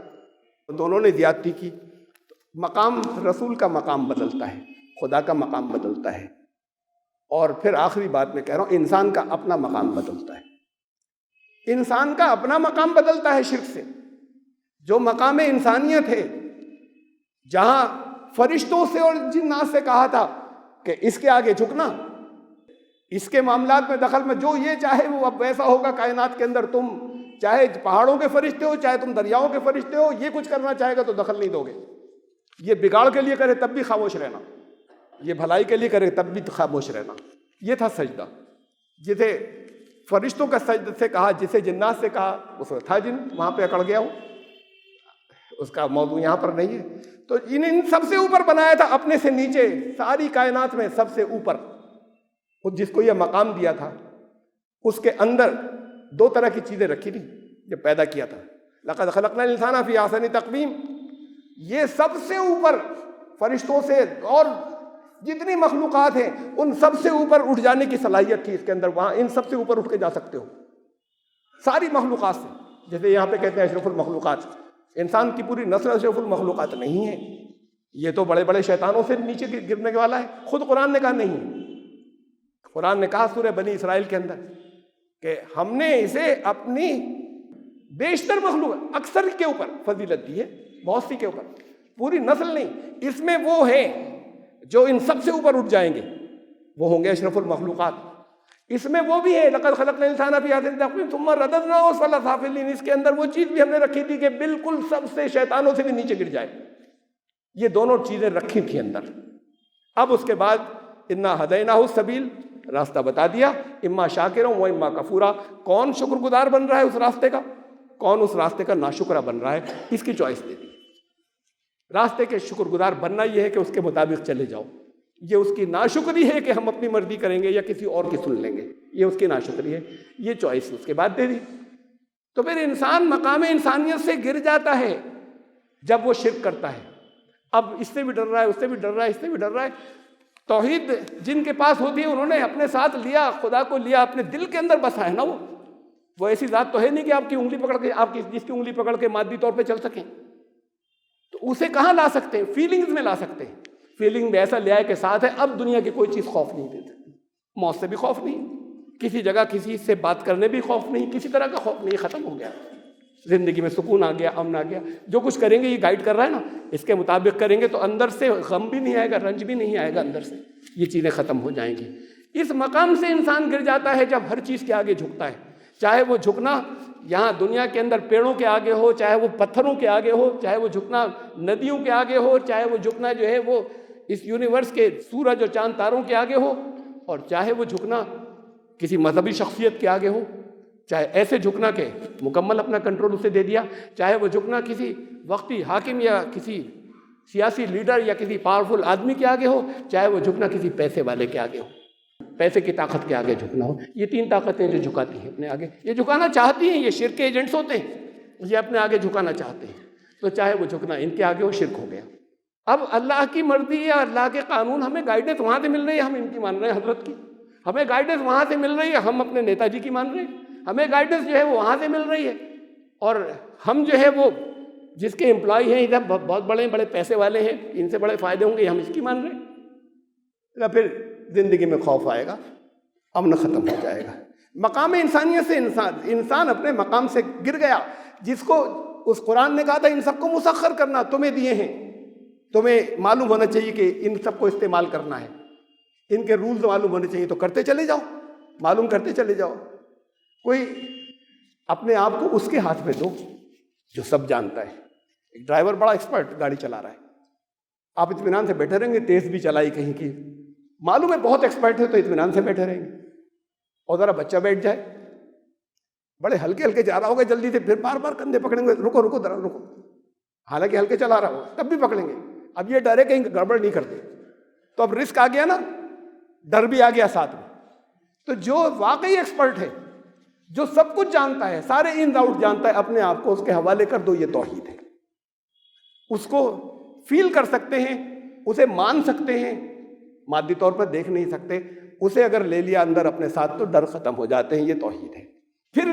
دونوں نے زیادتی کی. مقام رسول کا مقام بدلتا ہے, خدا کا مقام بدلتا ہے. اور پھر آخری بات میں کہہ رہا ہوں, انسان کا اپنا مقام بدلتا ہے. انسان کا اپنا مقام بدلتا ہے شرک سے. جو مقام انسانیت ہے, جہاں فرشتوں سے اور جنات سے کہا تھا کہ اس کے آگے جھکنا, اس کے معاملات میں دخل میں, جو یہ چاہے وہ اب ویسا ہوگا کائنات کے اندر. تم چاہے پہاڑوں کے فرشتے ہو, چاہے تم دریاؤں کے فرشتے ہو, یہ کچھ کرنا چاہے گا تو دخل نہیں دو گے. یہ بگاڑ کے لیے کرے تب بھی خاموش رہنا, یہ بھلائی کے لیے کرے تب بھی خاموش رہنا. یہ تھا سجدہ. جسے فرشتوں کا سجدہ سے کہا, جسے جنات سے کہا, اس میں تھا جن, وہاں پہ اکڑ گیا ہوں, اس کا موضوع یہاں پر نہیں ہے. تو ان سب سے اوپر بنایا تھا, اپنے سے نیچے, ساری کائنات میں سب سے اوپر. جس کو یہ مقام دیا تھا, اس کے اندر دو طرح کی چیزیں رکھی تھی جب پیدا کیا تھا. لقد خلقنا الانسان فی احسن تقویم. یہ سب سے اوپر فرشتوں سے اور جتنی مخلوقات ہیں ان سب سے اوپر اٹھ جانے کی صلاحیت تھی اس کے اندر. وہاں ان سب سے اوپر اٹھ کے جا سکتے ہو, ساری مخلوقات سے. جیسے یہاں پہ کہتے ہیں اشرف المخلوقات, انسان کی پوری نسل اشرف المخلوقات نہیں ہے. یہ تو بڑے بڑے شیطانوں سے نیچے گرنے والا ہے. خود قرآن نے کہا نہیں, قرآن نے کہا سورہ بنی اسرائیل کے اندر کہ ہم نے اسے اپنی بیشتر مخلوق اکثر کے اوپر فضیلت دی ہے، بہت سی کے اوپر، پوری نسل نہیں. اس میں وہ ہیں جو ان سب سے اوپر اٹھ جائیں گے، وہ ہوں گے اشرف المخلوقات. اس میں وہ بھی ہے لقد خلقنا الانسان فی احسن تقویم ثم رددناہ اسفل سافلین، اس کے اندر وہ چیز بھی ہم نے رکھی تھی کہ بالکل سب سے شیطانوں سے بھی نیچے گر جائے. یہ دونوں چیزیں رکھی تھی اندر. اب اس کے بعد انا ہدیناہ السبیل، راستہ بتا دیا، اما شاکرا و اما کفورا. کون شکر گزار بن رہا ہے اس راستے کا، کون اس راستے کا ناشکرہ بن رہا ہے، اس کی چوائس دے دی. راستے کے شکر گزار بننا یہ ہے کہ اس کے مطابق چلے جاؤ. یہ اس کی ناشکری ہے کہ ہم اپنی مرضی کریں گے یا کسی اور کی سن لیں گے، یہ اس کی ناشکری ہے. یہ چوائس اس کے بعد دے دی. تو پھر انسان مقام انسانیت سے گر جاتا ہے جب وہ شرک کرتا ہے. اب اس سے بھی ڈر رہا ہے، اس سے بھی ڈر رہا ہے، اس سے بھی ڈر رہا ہے. توحید جن کے پاس ہوتی ہے انہوں نے اپنے ساتھ لیا، خدا کو لیا، اپنے دل کے اندر بسا ہے نا. وہ ایسی ذات تو ہے نہیں کہ آپ کی انگلی پکڑ کے، آپ جس کی انگلی پکڑ کے مادی طور پہ چل سکیں. تو اسے کہاں لا سکتے ہیں؟ فیلنگز میں لا سکتے ہیں. فیلنگ میں ایسا لے آئے کہ ساتھ ہے، اب دنیا کی کوئی چیز خوف نہیں دیتی. موت سے بھی خوف نہیں، کسی جگہ کسی سے بات کرنے بھی خوف نہیں، کسی طرح کا خوف نہیں. ختم ہو گیا. زندگی میں سکون آ گیا، امن آ گیا. جو کچھ کریں گے یہ گائیڈ کر رہا ہے نا، اس کے مطابق کریں گے تو اندر سے غم بھی نہیں آئے گا، رنج بھی نہیں آئے گا. اندر سے یہ چیزیں ختم ہو جائیں گی. اس مقام سے انسان گر جاتا ہے جب ہر چیز کے آگے جھکتا ہے. چاہے وہ جھکنا یہاں دنیا کے اندر پیڑوں کے آگے ہو، چاہے وہ پتھروں کے آگے ہو، چاہے وہ جھکنا ندیوں کے آگے ہو، چاہے وہ جھکنا جو ہے وہ اس یونیورس کے سورج اور چاند تاروں کے آگے ہو، اور چاہے وہ جھکنا کسی مذہبی شخصیت کے آگے ہو. چاہے ایسے جھکنا کہ مکمل اپنا کنٹرول اسے دے دیا، چاہے وہ جھکنا کسی وقتی حاکم یا کسی سیاسی لیڈر یا کسی پاورفل آدمی کے آگے ہو، چاہے وہ جھکنا کسی پیسے والے کے آگے ہو، پیسے کی طاقت کے آگے جھکنا ہو. یہ تین طاقتیں جو جھکاتی ہیں اپنے آگے، یہ جھکانا چاہتی ہیں، یہ شرک کے ایجنٹس ہوتے ہیں، یہ اپنے آگے جھکانا چاہتے ہیں. تو چاہے وہ جھکنا ان کے آگے ہو، شرک ہو گیا. اب اللہ کی مرضی یا اللہ کے قانون، ہمیں گائیڈنس وہاں سے مل رہی ہے، ہم ان کی مان رہے ہیں حضرت کی. ہمیں گائیڈنس وہاں سے مل رہی ہے، ہم اپنے نیتا جی کی مان رہے ہیں. ہمیں گائیڈنس جو ہے وہ وہاں سے مل رہی ہے، اور ہم جو ہے وہ جس کے امپلائی ہیں ادھر بہت بڑے پیسے والے ہیں، ان سے بڑے فائدے ہوں گے، ہم اس کی مان رہے ہیں. پھر زندگی میں خوف آئے گا، امن ختم ہو جائے گا. مقام انسانیت سے انسان اپنے مقام سے گر گیا، جس کو اس قرآن نے کہا تھا ان سب کو مسخر کرنا تمہیں دیے ہیں. تمہیں معلوم ہونا چاہیے کہ ان سب کو استعمال کرنا ہے، ان کے رولز معلوم ہونے چاہیے، تو کرتے چلے جاؤ، معلوم کرتے چلے جاؤ. کوئی اپنے آپ کو اس کے ہاتھ میں دو جو سب جانتا ہے. ایک ڈرائیور بڑا ایکسپرٹ گاڑی چلا رہا ہے، آپ اطمینان سے بیٹھے رہیں گے، تیز بھی چلائی کہیں کی، معلوم ہے بہت ایکسپرٹ ہے تو اطمینان سے بیٹھے رہیں گے. اور ذرا بچہ بیٹھ جائے، بڑے ہلکے ہلکے جا رہا ہوگا جلدی سے، پھر بار بار کندھے پکڑیں گے، رکو ذرا رکو، حالانکہ ہلکے چلا رہا ہو تب بھی پکڑیں گے. اب یہ ڈر ہے کہیں گڑبڑ نہیں کرتے، تو اب رسک آ گیا نا، ڈر بھی آ گیا ساتھ میں. تو جو واقعی ایکسپرٹ ہے، جو سب کچھ جانتا ہے، سارے انز آؤٹ جانتا ہے، اپنے آپ کو اس کے حوالے کر دو. یہ توحید ہے. اس کو فیل کر سکتے ہیں، اسے مان سکتے ہیں، مادی طور پر دیکھ نہیں سکتے. اسے اگر لے لیا اندر اپنے ساتھ تو ڈر ختم ہو جاتے ہیں. یہ توحید ہے. پھر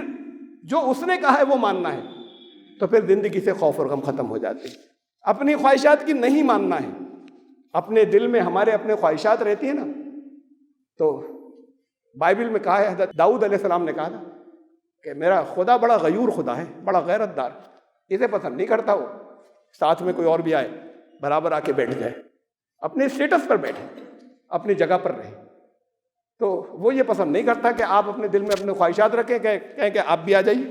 جو اس نے کہا ہے وہ ماننا ہے، تو پھر زندگی سے خوف اور غم ختم ہو جاتے ہیں. اپنی خواہشات کی نہیں ماننا ہے. اپنے دل میں ہمارے اپنے خواہشات رہتی ہیں نا، تو بائبل میں کہا ہے، حضرت داؤد علیہ السلام نے کہا تھا کہ میرا خدا بڑا غیور خدا ہے، بڑا غیرت دار، اسے پسند نہیں کرتا وہ ساتھ میں کوئی اور بھی آئے برابر آ کے بیٹھ جائے. اپنے اسٹیٹس پر بیٹھے، اپنی جگہ پر رہے. تو وہ یہ پسند نہیں کرتا کہ آپ اپنے دل میں اپنے خواہشات رکھیں، کہیں کہ آپ بھی آ جائیے،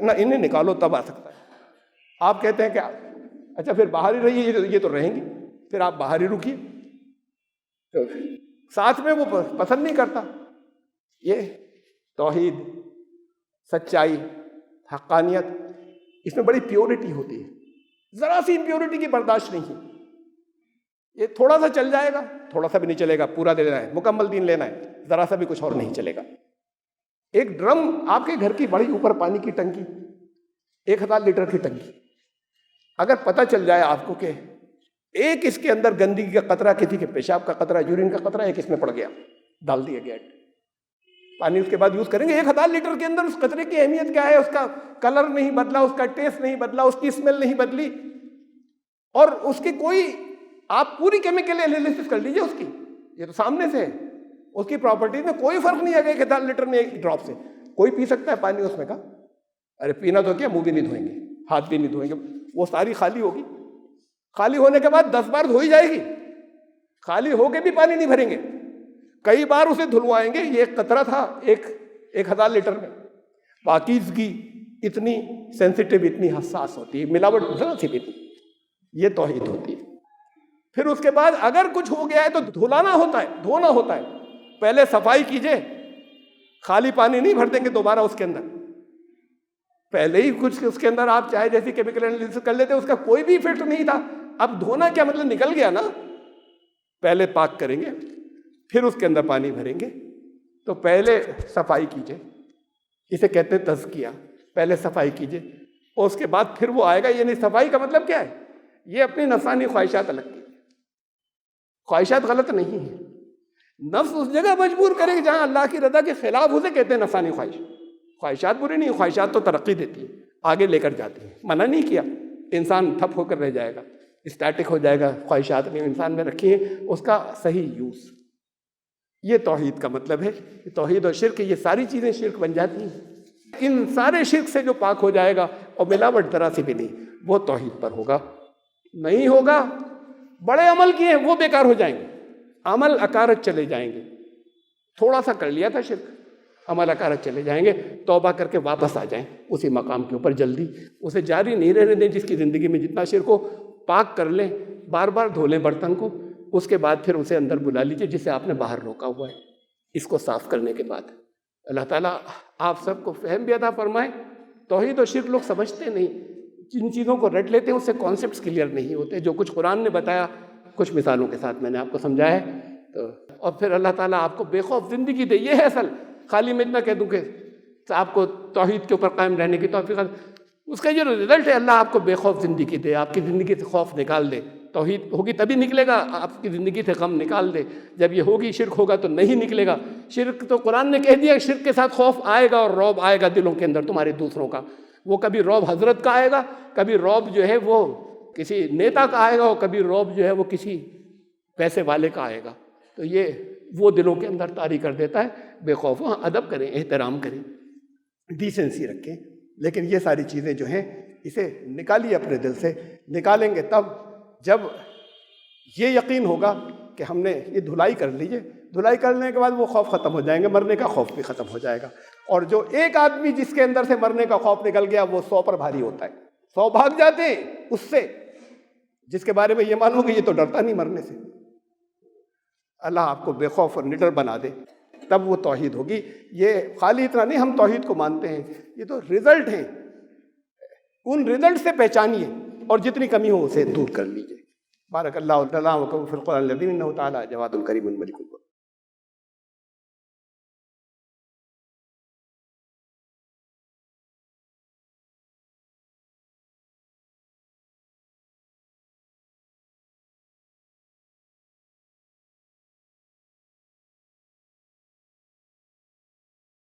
نہ انہیں نکالو تب آ سکتا ہے. آپ کہتے ہیں کہ اچھا پھر باہر ہی رہیے، یہ تو رہیں گی، پھر آپ باہر ہی رکیے. تو ساتھ میں وہ پسند نہیں کرتا. یہ توحید، سچائی، حقانیت، اس میں بڑی پیورٹی ہوتی ہے. ذرا سی امپیورٹی کی برداشت نہیں ہے. یہ تھوڑا سا چل جائے گا، تھوڑا سا بھی نہیں چلے گا، پورا دے لینا ہے، مکمل دین لینا ہے، ذرا سا بھی کچھ اور نہیں چلے گا. ایک ڈرم آپ کے گھر کی بڑی اوپر پانی کی ٹنکی، 1000 لیٹر کی ٹنکی، اگر پتہ چل جائے آپ کو کہ ایک اس کے اندر گندگی کا قطرہ، کسی کے پیشاب کا قطرہ، یورین کا قطرہ ایک اس میں پڑ گیا، ڈال دیا گیا پانی، اس کے بعد یوز کریں گے. 1000 لیٹر کے اندر اس قطرے کی اہمیت کیا ہے؟ اس کا کلر نہیں بدلا، اس کا ٹیسٹ نہیں بدلا، اس کی اسمیل نہیں بدلی، اور اس کی کوئی، آپ پوری کیمیکل انالیسس کر لیجیے اس کی، یہ تو سامنے سے ہے. اس کی پراپرٹیز میں کوئی فرق نہیں ہے کہ 1,000 لیٹر میں 1 ڈراپ سے کوئی پی سکتا ہے پانی اس میں کا. ارے پینا تو کیا، منہ بھی نہیں دھوئیں گے، ہاتھ بھی نہیں دھوئیں گے، وہ ساری خالی ہوگی. خالی ہونے کے بعد 10 بار دھوئی جائے گی، خالی ہو کے بھی پانی نہیں بھریں گے، کئی بار اسے دھلوائیں گے. یہ ایک قطرہ تھا 1,000 لیٹر میں. پاکیزگی اتنی سینسیٹیو، اتنی حساس ہوتی ہے، ملاوٹ ذرا سی بھی نہیں. یہ توحید ہوتی ہے. پھر اس کے بعد اگر کچھ ہو گیا ہے تو دھلانا ہوتا ہے، دھونا ہوتا ہے. پہلے صفائی کیجئے، خالی پانی نہیں بھر دیں گے دوبارہ اس کے اندر. پہلے ہی کچھ اس کے اندر آپ چاہے جیسی کیمیکل انالیسس کر لیتے، اس کا کوئی بھی افیکٹ نہیں تھا. اب دھونا کیا مطلب، نکل گیا نا. پہلے پاک کریں گے، پھر اس کے اندر پانی بھریں گے. تو پہلے صفائی کیجئے، اسے کہتے ہیں تزکیہ. پہلے صفائی کیجئے اور اس کے بعد پھر وہ آئے گا. یعنی صفائی کا مطلب کیا ہے، یہ اپنی نفسانی خواہشات الگ کی. خواہشات غلط نہیں ہیں، نفس اس جگہ مجبور کرے گا جہاں اللہ کی رضا کے خلاف، اسے کہتے ہیں نفسانی خواہش. خواہشات بری نہیں، خواہشات تو ترقی دیتی ہیں، آگے لے کر جاتی ہیں. منع نہیں کیا، انسان ٹھپ ہو کر رہ جائے گا، اسٹیٹک ہو جائے گا. خواہشات نہیں انسان میں رکھی ہیں، اس کا صحیح یوز. یہ توحید کا مطلب ہے. توحید اور شرک، یہ ساری چیزیں شرک بن جاتی ہیں. ان سارے شرک سے جو پاک ہو جائے گا اور ملاوٹ ذرا سی بھی نہیں، وہ توحید پر ہوگا. نہیں ہوگا، بڑے عمل کیے ہیں وہ بیکار ہو جائیں گے، عمل اکارت چلے جائیں گے. تھوڑا سا کر لیا تھا شرک، عمل اکارت چلے جائیں گے. توبہ کر کے واپس آ جائیں اسی مقام کے اوپر جلدی. اسے جاری نہیں رہنے دیں. جس کی زندگی میں جتنا شرک ہو پاک کر لیں، بار بار دھو لیں برتن کو. اس کے بعد پھر اسے اندر بلا لیجیے جسے آپ نے باہر روکا ہوا ہے. اس کو صاف کرنے کے بعد اللہ تعالیٰ آپ سب کو فہم بھی عطا فرمائے. توحید اور شرک لوگ سمجھتے نہیں، جن چیزوں کو رٹ لیتے ہیں اس سے کانسیپٹس کلیئر نہیں ہوتے. جو کچھ قرآن نے بتایا کچھ مثالوں کے ساتھ میں نے آپ کو سمجھایا ہے. تو اور پھر اللہ تعالیٰ آپ کو بے خوف زندگی دے. یہ ہے اصل. خالی میں اتنا کہہ دوں کہ آپ کو توحید کے اوپر قائم رہنے کی توفیق، اس کا یہ رزلٹ ہے اللہ آپ کو بے خوف زندگی دے، آپ کی زندگی سے خوف نکال دے. توحید ہوگی تبھی نکلے گا، آپ کی زندگی سے غم نکال دے. جب یہ ہوگی، شرک ہوگا تو نہیں نکلے گا. شرک تو قرآن نے کہہ دیا، شرک کے ساتھ خوف آئے گا اور رعب آئے گا دلوں کے اندر تمہارے دوسروں کا. وہ کبھی رعب حضرت کا آئے گا، کبھی رعب جو ہے وہ کسی نیتا کا آئے گا، اور کبھی رعب جو ہے وہ کسی پیسے والے کا آئے گا. تو یہ وہ دلوں کے اندر طاری کر دیتا ہے. بے خوف ہو، ادب کریں، احترام کریں، ڈیسنسی رکھیں. لیکن یہ ساری چیزیں جو ہیں اسے نکالیے اپنے دل سے. نکالیں گے تب جب یہ یقین ہوگا کہ ہم نے یہ دھلائی کر لیجیے. دھلائی کرنے کے بعد وہ خوف ختم ہو جائیں گے، مرنے کا خوف بھی ختم ہو جائے گا. اور جو ایک آدمی جس کے اندر سے مرنے کا خوف نکل گیا وہ 100 پر بھاری ہوتا ہے. 100 بھاگ جاتے ہیں اس سے جس کے بارے میں یہ معلوم کہ یہ تو ڈرتا نہیں مرنے سے. اللہ آپ کو بے خوف اور نڈر بنا دے، تب وہ توحید ہوگی. یہ خالی اتنا نہیں ہم توحید کو مانتے ہیں، یہ تو رزلٹ ہیں. ان رزلٹ سے پہچانیے اور جتنی کمی ہو اسے دور کر لیجیے. بارک اللہ تعالیٰ وکم فی القرآن العظیم انہ تعالیٰ جواد الکریم الملک.